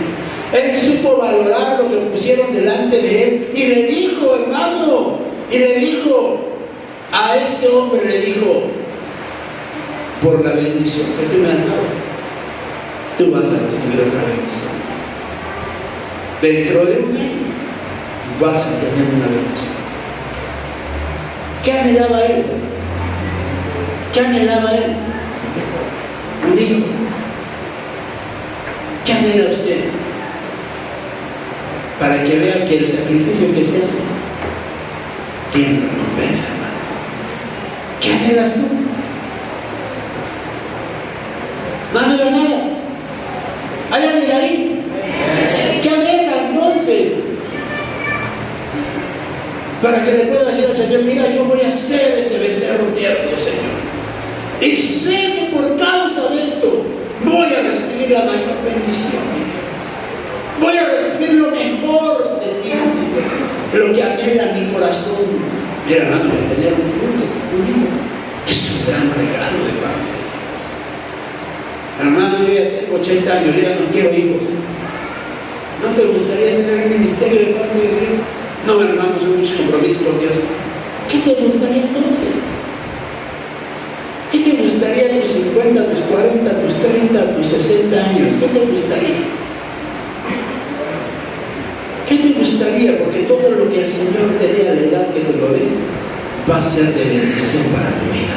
Él supo valorar lo que pusieron delante de Él y le dijo, hermano, y le dijo a este hombre, le dijo, por la bendición que tú me has dado, tú vas a recibir otra bendición. Dentro de un año vas a tener una bendición. ¿Qué anhelaba él? ¿Qué anhelaba él? Un hijo. ¿Qué anhela usted? Para que vea que el sacrificio que se hace tiene recompensa, hermano. ¿Qué anhelas tú? No anhela nada. ¿Hay alguien ahí? ¿Qué anhela entonces? Para que le pueda decir al Señor, mira, yo voy a ser ese becerro tierno, Señor. Y sé que por causa de esto voy a recibir la mayor bendición, mi Dios. Voy a recibir lo mejor de ti, Señor. Lo que anhela mi corazón. Mira, hermano, de tener un fruto, un hijo, es un gran regalo de parte de Dios. Hermano, yo ya tengo 80 años, yo ya no quiero hijos. ¿No te gustaría tener un ministerio de parte de Dios? No, hermano, son muchos compromisos con Dios. ¿Qué te gustaría entonces? ¿Qué te gustaría a tus 50, a tus 40, a tus 30, a tus 60 años? ¿Qué te gustaría? ¿Qué te gustaría? Porque todo lo que el Señor te dé a la edad que te lo dé va a ser de bendición para tu vida.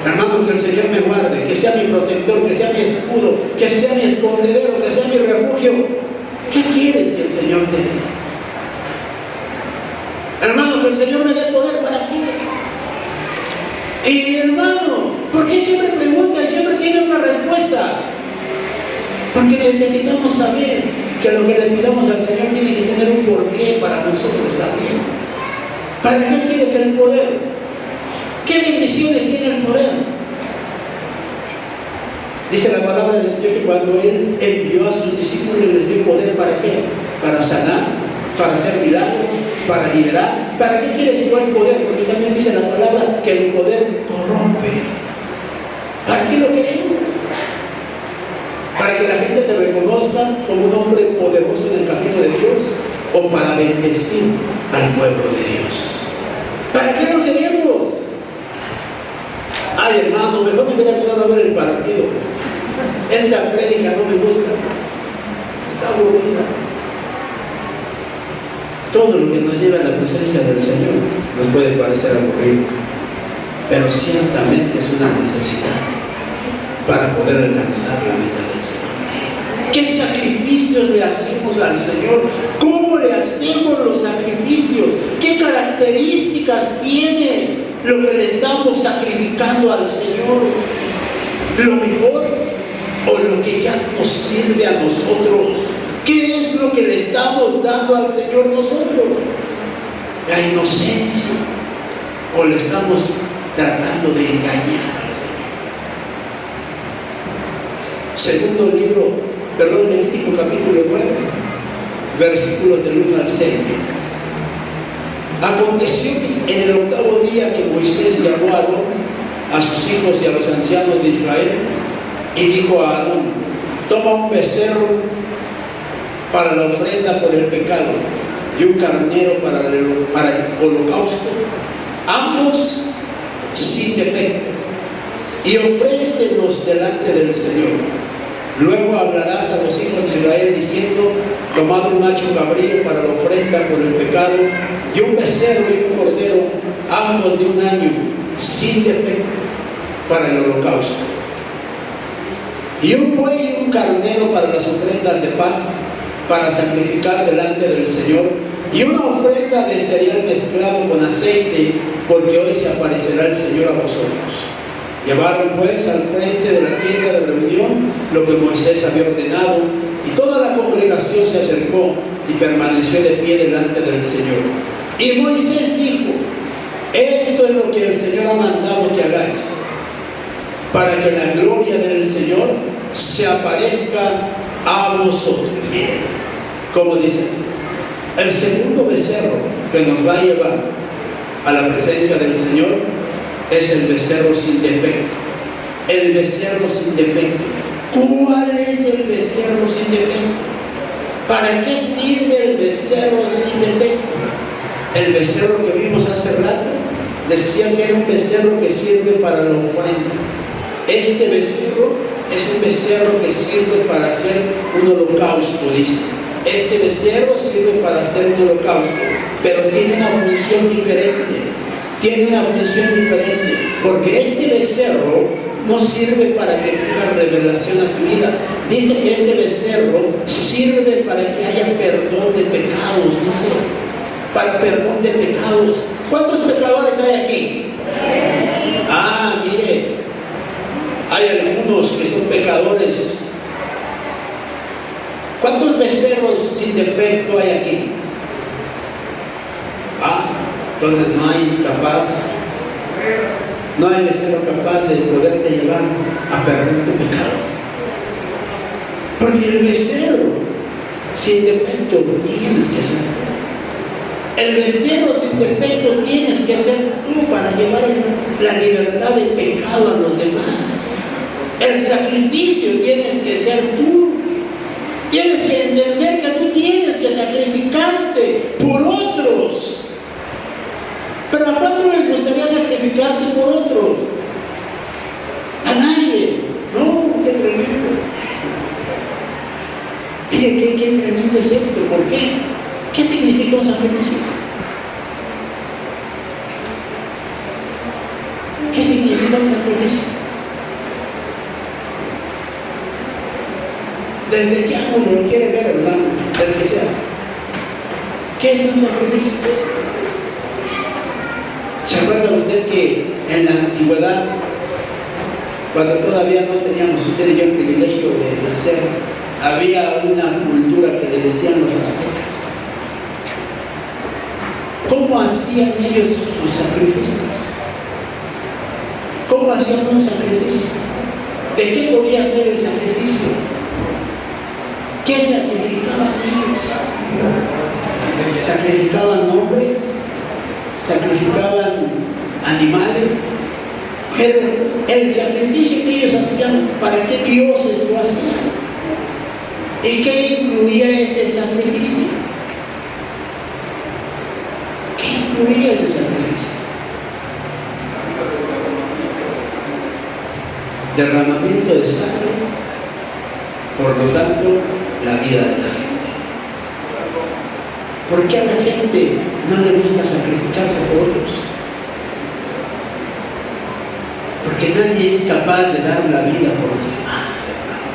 Hermano, que el Señor me guarde, que sea mi protector, que sea mi escudo, que sea mi escondedero, que sea mi refugio. ¿Qué quieres que el Señor te dé? Hermano, que el Señor me dé poder para ti. Y hermano, ¿por qué siempre pregunta y siempre tiene una respuesta? Porque necesitamos saber que lo que le pidamos al Señor tiene que tener un porqué para nosotros también. ¿Para qué quieres el poder? ¿Qué bendiciones tiene el poder? Dice la palabra del Señor que cuando Él envió a sus discípulos les dio poder, ¿para qué? Para sanar, para hacer milagros, para liberar, ¿Para qué quieres tú el poder? Porque también dice la palabra que el poder corrompe. ¿Para qué lo queremos? ¿Para que la gente te reconozca como un hombre poderoso en el camino de Dios? ¿O para bendecir al pueblo de Dios? ¿Para qué lo queremos? Ay, hermano, mejor me hubiera quedado a ver el partido. Esta prédica no me gusta. Está aburrida. Todo lo que nos lleva a la presencia del Señor nos puede parecer aburrido, pero ciertamente es una necesidad para poder alcanzar la meta del Señor. ¿Qué sacrificios le hacemos al Señor? ¿Cómo le hacemos los sacrificios? ¿Qué características tiene lo que le estamos sacrificando al Señor? ¿Lo mejor o lo que ya nos sirve a nosotros? ¿Qué es lo que le estamos dando al Señor nosotros? ¿La inocencia? ¿O le estamos tratando de engañar al Señor? Levítico capítulo 9, versículos del 1 al 6. Aconteció que en el octavo día que Moisés llamó a Aarón, a sus hijos y a los ancianos de Israel, y dijo a Aarón: toma un becerro para la ofrenda por el pecado y un carnero para el holocausto, ambos sin defecto, y ofrécelos delante del Señor. Luego hablarás a los hijos de Israel diciendo: tomad un macho cabrío para la ofrenda por el pecado y un becerro y un cordero, ambos de un año, sin defecto, para el holocausto, y un buey y un carnero para las ofrendas de paz, para sacrificar delante del Señor, y una ofrenda de cereal mezclado con aceite, porque hoy se aparecerá el Señor a vosotros. Llevaron pues al frente de la tienda de reunión lo que Moisés había ordenado, y toda la congregación se acercó y permaneció de pie delante del Señor. Y Moisés dijo: esto es lo que el Señor ha mandado que hagáis, para que la gloria del Señor se aparezca a vosotros. Como dice, el segundo becerro que nos va a llevar a la presencia del Señor es el becerro sin defecto. El becerro sin defecto. ¿Cuál es el becerro sin defecto? ¿Para qué sirve el becerro sin defecto? El becerro que vimos hace rato decía que era un becerro que sirve para la ofrenda. Este becerro es un becerro que sirve para hacer un holocausto, dice. Este becerro sirve para hacer un holocausto, pero tiene una función diferente. Tiene una función diferente, porque este becerro no sirve para que tenga revelación a tu vida. Dice que este becerro sirve para que haya perdón de pecados, dice, para perdón de pecados. ¿Cuántos pecadores hay aquí? Ah, mire, hay algunos que son pecadores. ¿Cuántos becerros sin defecto hay aquí? Entonces no hay becerro capaz de poderte llevar a perder tu pecado. Porque el becerro sin defecto tienes que ser tú. El becerro sin defecto tienes que ser tú para llevar la libertad de pecado a los demás. El sacrificio tienes que ser tú. Tienes que entender que tú tienes que sacrificarte por otros. Pero ¿a cuánto les gustaría sacrificarse por otros? A nadie. No, qué tremendo. Mire, qué tremendo es esto. ¿Por qué? ¿Qué significa un sacrificio? ¿Qué significa un sacrificio? ¿Desde qué ángulo lo quiere ver, hermano? Del que sea. ¿Qué es un sacrificio? ¿Se acuerda usted que en la antigüedad, cuando todavía no teníamos usted y yo el privilegio de nacer, había una cultura que le decían los aztecas? ¿Cómo hacían ellos sus sacrificios? ¿Cómo hacían un sacrificio? ¿De qué podía ser el sacrificio? ¿Qué sacrificaban ellos? ¿Sacrificaban hombres? sacrificaban animales, pero el sacrificio que ellos hacían, ¿para qué dioses lo hacían? ¿Y qué incluía ese sacrificio? ¿Qué incluía ese sacrificio? Derramamiento de sangre, por lo tanto, la vida de la gente. ¿Por qué a la gente no le gusta sacrificarse por otros? Porque nadie es capaz de dar la vida por los demás, hermano.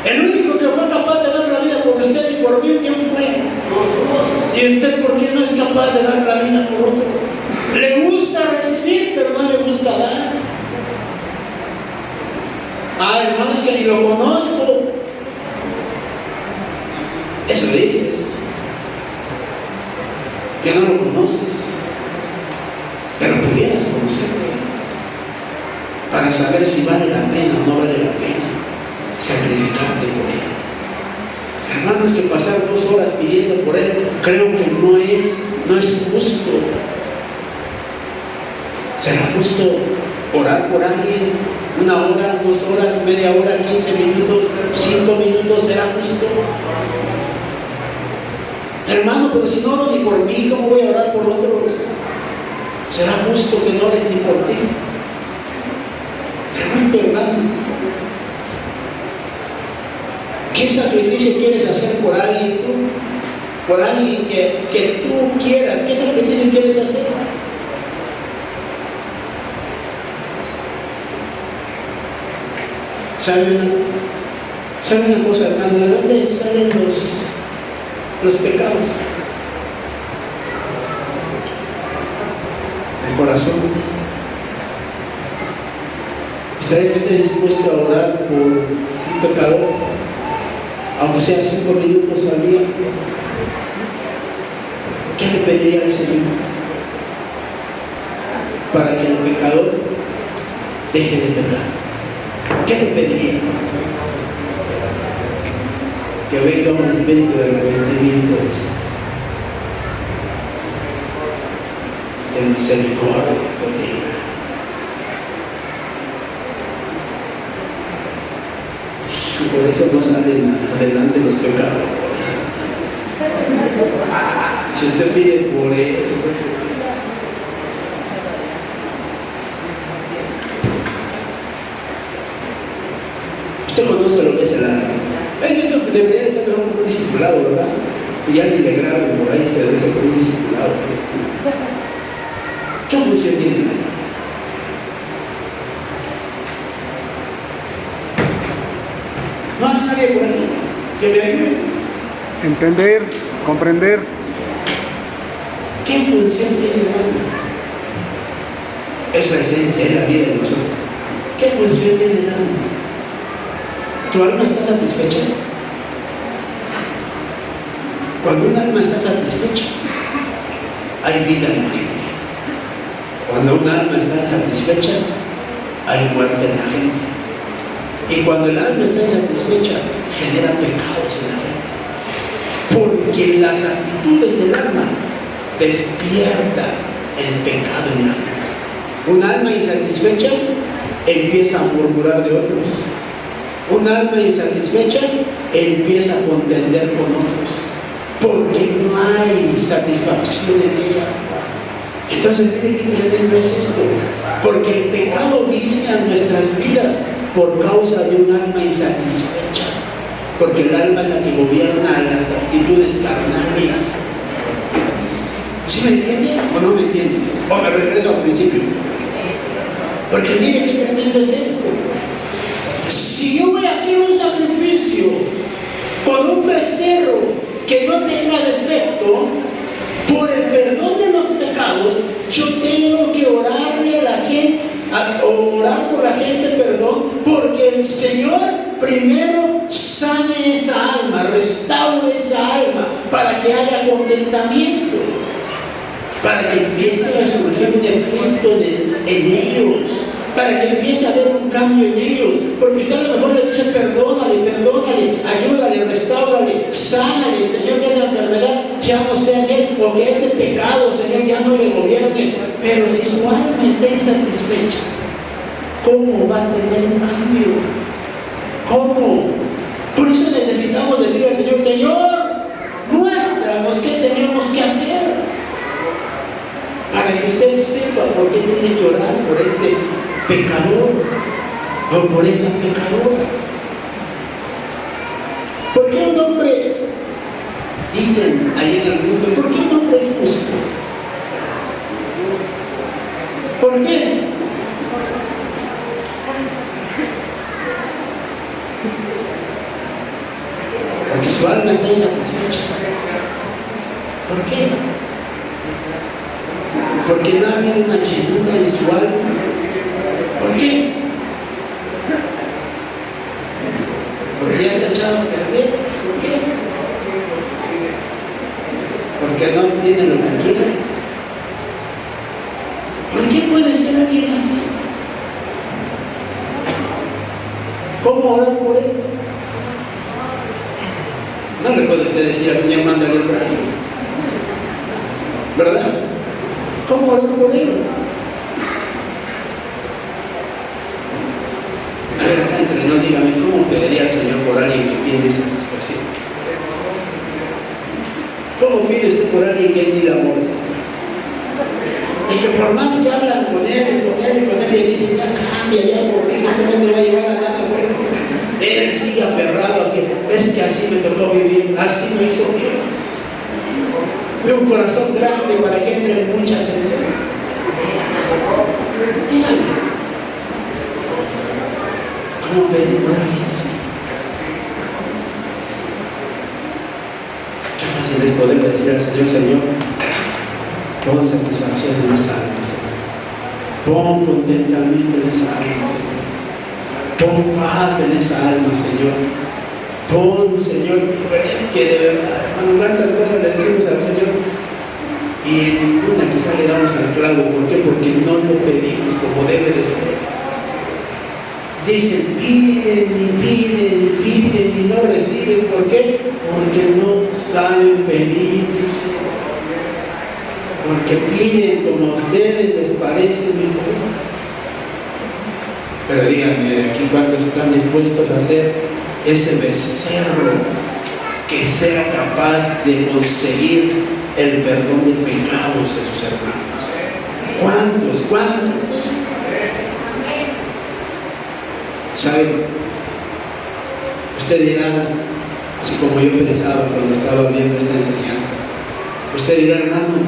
El único que fue capaz de dar la vida por usted y por mí, ¿quién fue? ¿Y usted por qué no es capaz de dar la vida por otro? Le gusta recibir, pero no le gusta dar. Ah, hermano, es que ni lo conozco. Eso le dices. Que no lo conoces. Pero pudieras conocerlo para saber si vale la pena o no vale la pena sacrificarte por él. Hermanos, que pasar 2 horas pidiendo por él, creo que no es justo. ¿Será justo orar por alguien 1 hora, 2 horas, media hora, 15 minutos, 5 minutos? ¿Será justo? Hermano, pero si no oro ni por mí, ¿cómo voy a orar por otros? ¿Será justo que no ores ni por ti? Hermano, ¿qué sacrificio quieres hacer por alguien tú? Por alguien que tú quieras. ¿Qué sacrificio quieres hacer? ¿Sabe una cosa, hermano? ¿De dónde salen los pecados? El corazón. ¿Estaría usted dispuesto a orar por un pecador, aunque sea 5 minutos al día? ¿Qué le pediría al Señor para que el pecador deje de pecar? ¿Qué le pediría? Que venga un espíritu de arrepentimiento, de misericordia contigo. Y por eso no salen adelante los pecadores. Si usted pide por eso, usted conoce lo que es el alma. Esto debería de ser mejor por un discipulado, ¿verdad? Que ya ni le graban por ahí, usted debe ser por un discipulado. ¿Qué función tiene el alma? No hay nadie por aquí que me ayude. Entender, comprender. ¿Qué función tiene el alma? Es la esencia, es la vida de nosotros. ¿Qué función tiene el alma? ¿Tu alma está satisfecha? Cuando un alma está satisfecha, hay vida en la gente. Cuando un alma está satisfecha, hay muerte en la gente. Y cuando el alma está insatisfecha, genera pecados en la gente. Porque las actitudes del alma despiertan el pecado en la gente. Un alma insatisfecha empieza a murmurar de otros. Un alma insatisfecha empieza a contender con otros, porque no hay satisfacción en ella. Entonces, mire qué tremendo es esto, porque el pecado viene a nuestras vidas por causa de un alma insatisfecha, porque el alma es la que gobierna las actitudes carnales. ¿Sí me entiende o no me entiende? O me regreso al principio. Porque mire qué tremendo es esto. Si yo voy a hacer un sacrificio con un becerro que no tenga defecto, por el perdón de los pecados, yo tengo que orarle a la gente, orar por la gente, perdón, porque el Señor primero sane esa alma, restaure esa alma, para que haya contentamiento, para que empiece a surgir un efecto en ellos. para que empiece a haber un cambio en ellos. Porque usted a lo mejor le dice, perdónale, ayúdale, restáurale, sánale, Señor, que esa enfermedad ya no sea en él, o que ese pecado, Señor, ya no le gobierne. Pero si su alma está insatisfecha, ¿cómo va a tener un cambio? ¿Cómo? Por eso necesitamos decirle al Señor, Señor, muéstranos qué tenemos que hacer, para que usted sepa por qué tiene que orar por este pecador o por esa pecadora. ¿Por qué un hombre, dicen ahí en el mundo, por qué un hombre es justo? ¿Por qué? Porque su alma está insatisfecha. ¿Por qué? Porque no ha habido una llenura en su alma. ¿Por qué? Porque ya está echado a perder. ¿Por qué? Porque no obtiene lo que quiere. ¿Por qué puede ser alguien así? ¿Cómo orar por él? No le puede usted decir al Señor, mándale un rayo, ¿verdad? ¿Cómo orar por él? A ver, acá entre nos, dígame, ¿cómo pediría al Señor por alguien que tiene esa situación? ¿Cómo pide usted por alguien que es mil amores? Y que por más que hablan con él, le dicen, ya cambia, ya corrige, esto no te va a llevar a nada bueno. Él sigue aferrado a que es que así me tocó vivir, así me hizo Dios. Ve un corazón grande para que entren muchas en él. Dígame, ¿cómo pedir por alguien así? Qué fácil es poder decir al Señor, Señor, pon satisfacción en esa alma, Señor. Pon contentamiento en esa alma, Señor. Pon paz en esa alma, Señor. Pon, Señor, es que de verdad, cuando tantas cosas le decimos al Señor y ninguna quizá le damos al clavo. ¿Por qué? Porque no lo pedimos como debe de ser. Dicen, piden y no reciben. ¿Por qué? Porque no saben pedir, dice. Porque piden como a ustedes les parece mejor. Pero díganme, aquí cuántos están dispuestos a hacer ese becerro que sea capaz de conseguir el perdón de pecados de sus hermanos. ¿Cuántos? ¿Saben? Usted dirá, así como yo pensaba cuando estaba viendo esta enseñanza, usted dirá, hermano,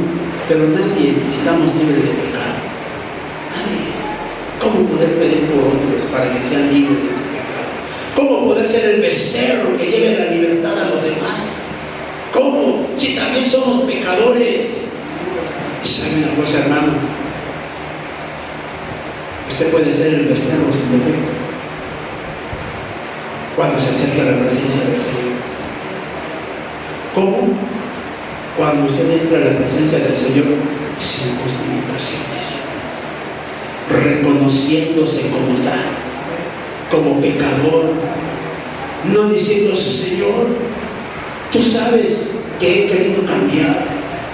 pero nadie estamos libres de pecado. Nadie. ¿Cómo poder pedir por otros para que sean libres de ese pecado? ¿Cómo poder ser el becerro que lleve la libertad a los demás? ¿Cómo? Si también somos pecadores. ¿Y sabe una cosa, hermano? Usted puede ser el becerro sin defecto cuando se acerca a la presencia del Señor. ¿Cómo? Cuando usted entra a la presencia del Señor sin justificaciones, reconociéndose como tal, como pecador, no diciendo, Señor, tú sabes que he querido cambiar,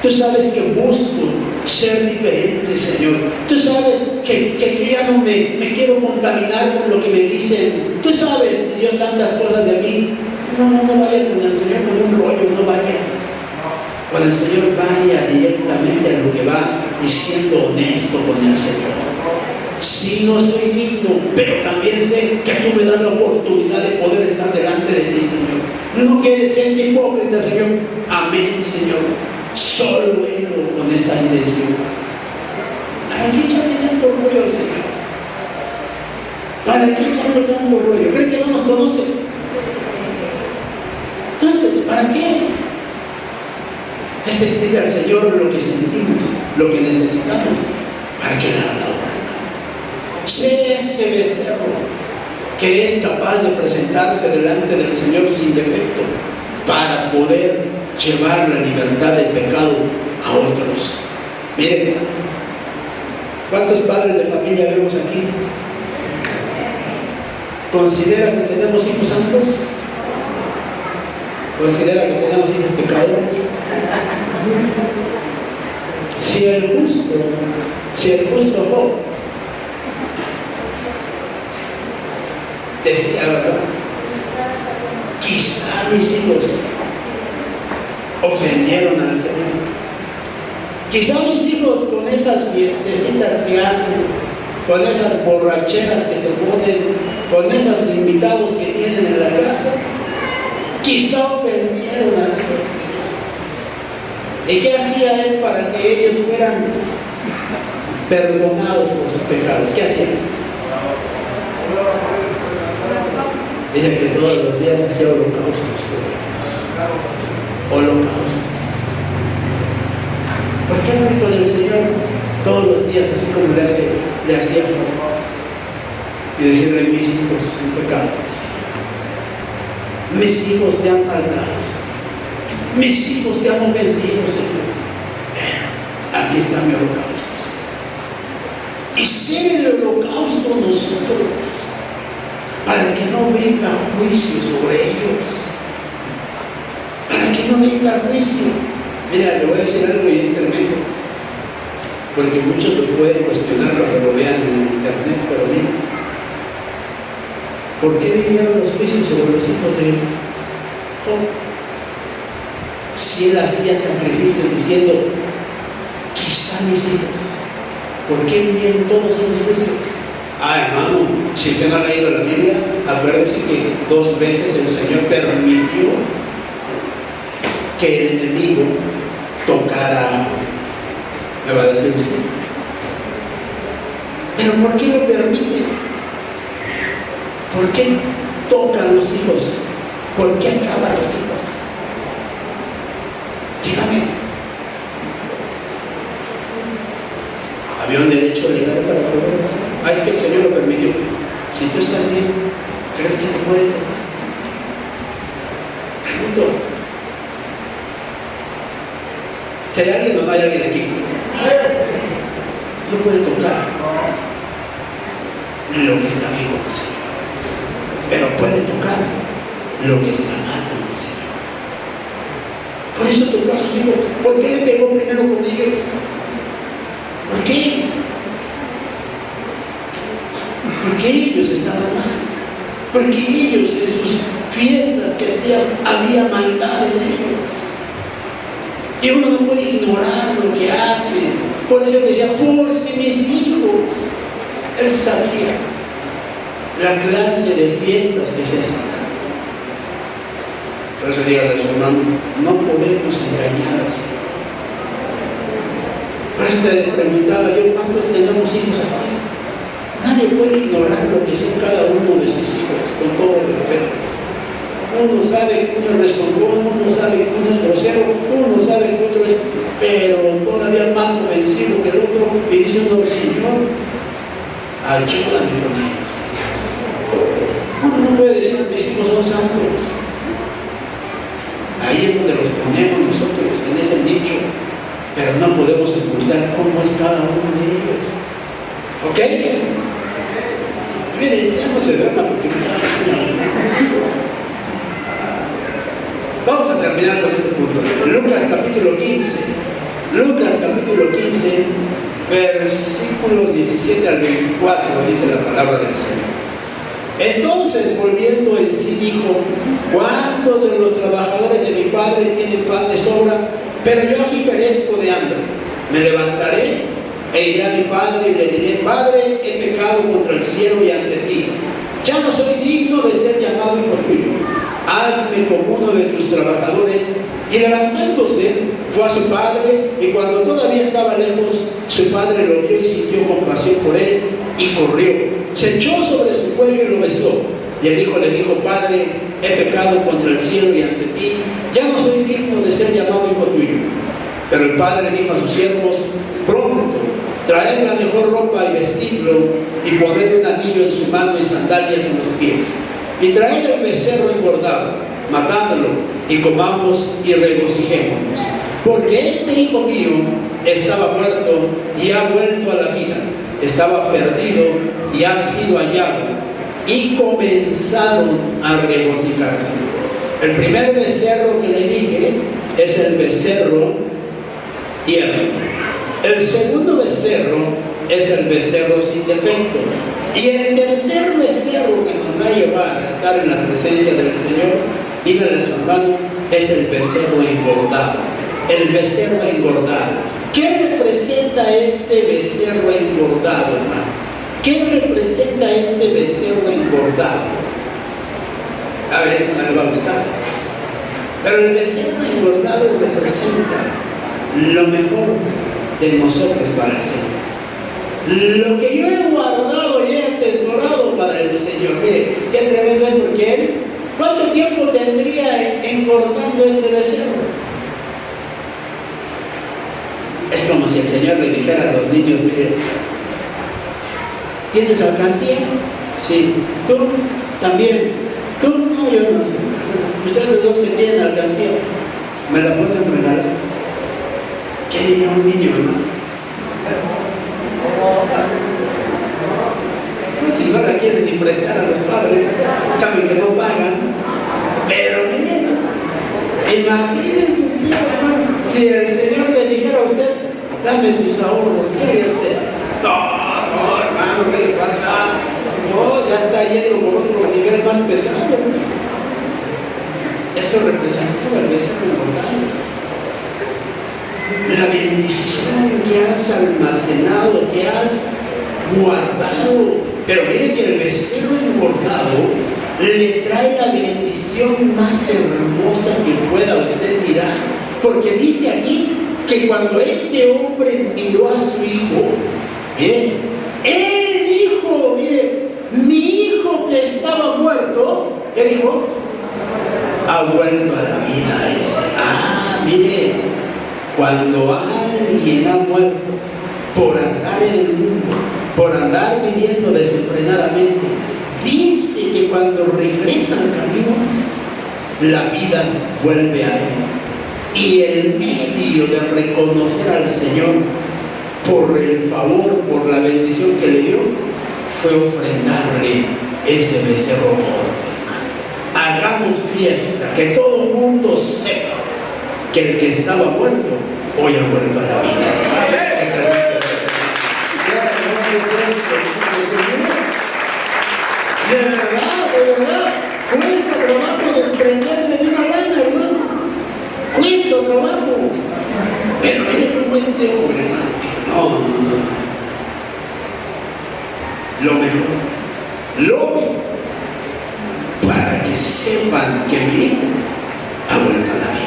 tú sabes que busco ser diferente, Señor, tú sabes que yo ya no me quiero contaminar con lo que me dicen, tú sabes, Dios, tantas cosas de mí. No vaya con el Señor con un rollo, no vaya. Con el Señor vaya directamente a lo que va, diciendo honesto con el Señor. Sí, no soy digno, pero también sé que tú me das la oportunidad de poder estar delante de ti, Señor. No quieres ser hipócrita, Señor. Amén, Señor. Solo vengo con esta intención. ¿Para qué echarle tanto rollo al Señor? ¿Para qué echarle tanto rollo? ¿Cree que no nos conoce? Entonces, ¿para qué? Es decirle al Señor lo que sentimos, lo que necesitamos, para que le haga la obra. Sé ese becerro que es capaz de presentarse delante del Señor sin defecto para poder llevar la libertad del pecado a otros. Miren, ¿cuántos padres de familia vemos aquí? ¿Considera que tenemos hijos santos? ¿Considera que tenemos hijos pecadores? Si el justo Job decía, ¿verdad? Quizá mis hijos ofendieron al Señor. Quizá mis hijos con esas fiestecitas que hacen, con esas borracheras que se ponen, con esos invitados que tienen en la casa, quizá ofendieron a Dios. ¿Y qué hacía él para que ellos fueran perdonados por sus pecados? ¿Qué hacía? Dice que todos los días hacía holocaustos por ellos. Holocaustos. ¿Por qué no dijo del Señor todos los días, así como le hacía y decirle: mis hijos son pecadores, mis hijos te han faltado, mis hijos te han ofendido, Señor, aquí está mi holocausto, Señor. Y ser el holocausto nosotros, para que no venga juicio sobre ellos, para que no venga juicio. Mira, le voy a decir algo y es tremendo, porque muchos lo pueden cuestionar cuando lo vean en el internet, pero mira, ¿por qué vinieron los juicios sobre los hijos de Job? Si él hacía sacrificios diciendo: quizá mis hijos, ¿por qué vinieron todos esos juicios? Hermano, si usted no ha leído la Biblia, acuérdese que 2 veces el Señor permitió que el enemigo tocara. ¿Me va a decir usted? ¿Pero por qué lo permite? ¿Por qué tocan los hijos? ¿Por qué acaban los hijos? Dígame. ¿Había un derecho legal para poder hacer? Es que el Señor lo permitió. Si tú estás bien, ¿crees que te puede tocar? Pregunto. Si hay alguien o no hay alguien aquí, no puede tocar lo que está bien con el Señor, pero puede tocar lo que está mal con el Señor. Por eso tocó a sus hijos. ¿Por qué le pegó primero con ellos? ¿Por qué? Porque ellos estaban mal. Porque ellos en sus fiestas que hacían había maldad en ellos. Y uno no puede ignorar lo que hace. Por eso decía: por si mis hijos. Él sabía la clase de fiestas que se hacían. Por eso dígale a su hermano: no podemos engañar al Señor. Por eso te preguntaba yo: ¿cuántos tenemos hijos aquí? Nadie puede ignorar lo que son cada uno de sus hijos, con todo respeto. Uno sabe que uno es rezongón, uno sabe que uno es grosero, uno sabe que otro es, pero todavía más ofensivo que el otro, y dice uno: Señor, ayúdame con ellos. Uno no puede decir que mis hijos son santos. Ahí es donde los ponemos nosotros, en ese nicho, pero no podemos ocultar cómo es cada uno de ellos. ¿Ok? Miren, ya no se duerma porque me está haciendo. Vamos a terminar con este punto. Lucas capítulo 15. Lucas capítulo 15, versículos 17 al 24, dice la palabra del Señor. Entonces, volviendo en sí, dijo: ¿cuántos de los trabajadores de mi padre tienen pan de sobra? Pero yo aquí perezco de hambre. Me levantaré e iré a mi padre y le diré: Padre, he pecado contra el cielo y ante ti. Ya no soy digno de ser llamado hijo tuyo. Hazme como uno de tus trabajadores. Y levantándose, fue a su padre, y cuando todavía estaba lejos, su padre lo vio y sintió compasión por él, y corrió. Se echó sobre su cuello y lo besó. Y el hijo le dijo: Padre, he pecado contra el cielo y ante ti. Ya no soy digno de ser llamado hijo tuyo. Pero el padre dijo a sus siervos: Pronto, traed la mejor ropa y vestidlo, y poned un anillo en su mano y sandalias en los pies. Y traed el becerro engordado, matándolo, y comamos y regocijémonos. Porque este hijo mío estaba muerto y ha vuelto a la vida, estaba perdido y ha sido hallado, y comenzaron a regocijarse. El primer becerro que le dije es el becerro tierno. El segundo becerro es el becerro sin defecto. Y el tercer becerro que nos va a llevar a estar en la presencia del Señor, díganle a su hermano, es el becerro engordado. El becerro engordado. ¿Qué representa este becerro engordado, hermano? ¿Qué representa este becerro engordado? A ver, esto no le va a gustar. Pero el becerro engordado representa lo mejor de nosotros para el Señor. Lo que yo he guardado y he atesorado para el Señor. Mire, qué tremendo es, porque Él, ¿cuánto tiempo tendría engordando ese becerro? Es como si el Señor le dijera a los niños, mire, ¿tienes alcancía? Sí. ¿Tú? También. ¿Tú? No, yo no sé. Ustedes dos que tienen alcancía, ¿me la pueden regalar? ¿Qué diría un niño, hermano? Pues si no la quieren ni prestar a los padres, saben que no pagan. Pero miren, imagínense usted, hermano, si el Señor le dijera a usted, dame tus ahorros, ¿qué haría usted? No, hermano, ¿qué le pasa? No, ya está yendo por otro nivel más pesado. Eso representaba el becerro engordado. La bendición que has almacenado, que has guardado. Pero miren que el becerro engordado le trae la bendición más hermosa que pueda usted mirar. Porque dice aquí que cuando este hombre miró a su hijo, él dijo, mire, mi hijo que estaba muerto, ¿qué dijo? Ha vuelto a la vida ese. Mire, cuando alguien ha muerto por andar en el mundo, por andar viviendo desenfrenadamente, dice que cuando regresa al camino, la vida vuelve a él. Y el medio de reconocer al Señor por el favor, por la bendición que le dio, fue ofrendarle ese becerro gordo. Hagamos fiesta, que todo el mundo sepa que el que estaba muerto, hoy ha vuelto a la vida. De verdad, cuesta trabajo desprenderse de una lana, hermano. Cuesta trabajo. Pero mire cómo este hombre, hermano, dijo, no. Lo mejor, para que sepan que mi hijo ha vuelto a la vida.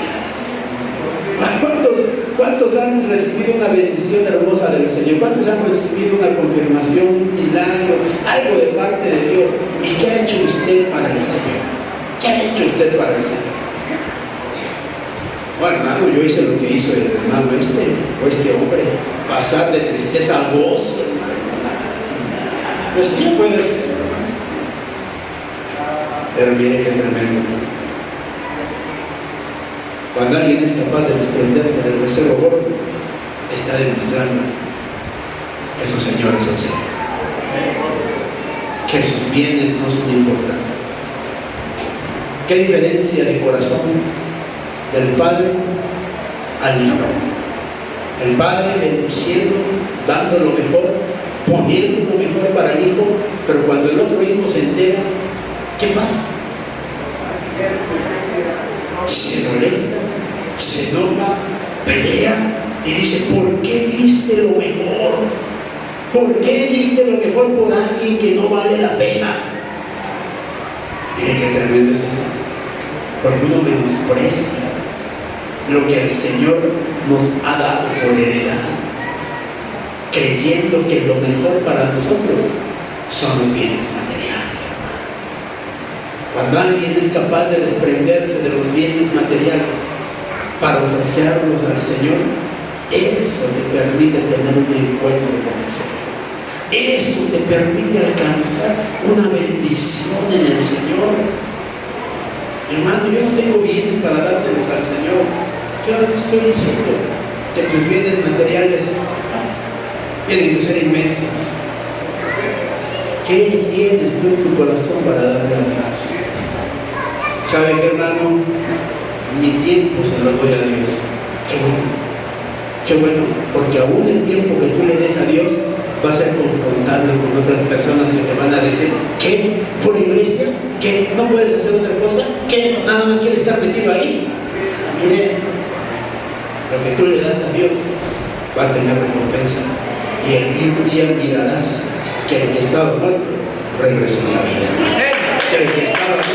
¿Cuántos han recibido una bendición hermosa del Señor? ¿Cuántos han recibido una confirmación, un milagro, algo de parte de Dios? ¿Y qué ha hecho usted para el Señor? ¿Qué ha hecho usted para el Señor? Bueno, hermano, yo hice lo que hizo el hermano este hombre, pasar de tristeza a gozo, hermano. Pues sí, puede ser. Pero mire qué tremendo, hermano. Cuando alguien es capaz de desprenderse del becerro gordo, está demostrando que su Señor es el Señor, que sus bienes no son importantes. ¿Qué diferencia de corazón del Padre al Hijo? El Padre bendiciendo, dando lo mejor, poniendo lo mejor para el Hijo, pero cuando el otro hijo se entera, ¿qué pasa? Se molesta, se enoja, pelea y dice, ¿por qué diste lo mejor? ¿Por qué diste lo mejor por alguien que no vale la pena? Miren qué tremendo es eso. Porque uno menosprecia lo que el Señor nos ha dado por heredad, creyendo que lo mejor para nosotros son los bienes materiales. Cuando alguien es capaz de desprenderse de los bienes materiales para ofrecerlos al Señor, eso te permite tener un encuentro con el Señor. Eso te permite alcanzar una bendición en el Señor. Hermano, yo no tengo bienes para dárselos al Señor. Yo no estoy diciendo que tus bienes materiales tienen que ser inmensos, ¿Qué tienes tú en tu corazón para darle a Dios? ¿Sabe qué, hermano? Mi tiempo se lo doy a Dios. Qué bueno, porque aún el tiempo que tú le des a Dios va a ser confrontable con otras personas que te van a decir, ¿qué? ¿Por iglesia? ¿Qué? ¿No puedes hacer otra cosa? ¿Qué? ¿Nada más quieres estar metido ahí? Mire, lo que tú le das a Dios va a tener recompensa. Y el mismo día mirarás que el que estaba muerto regresó a la vida. Que el que estaba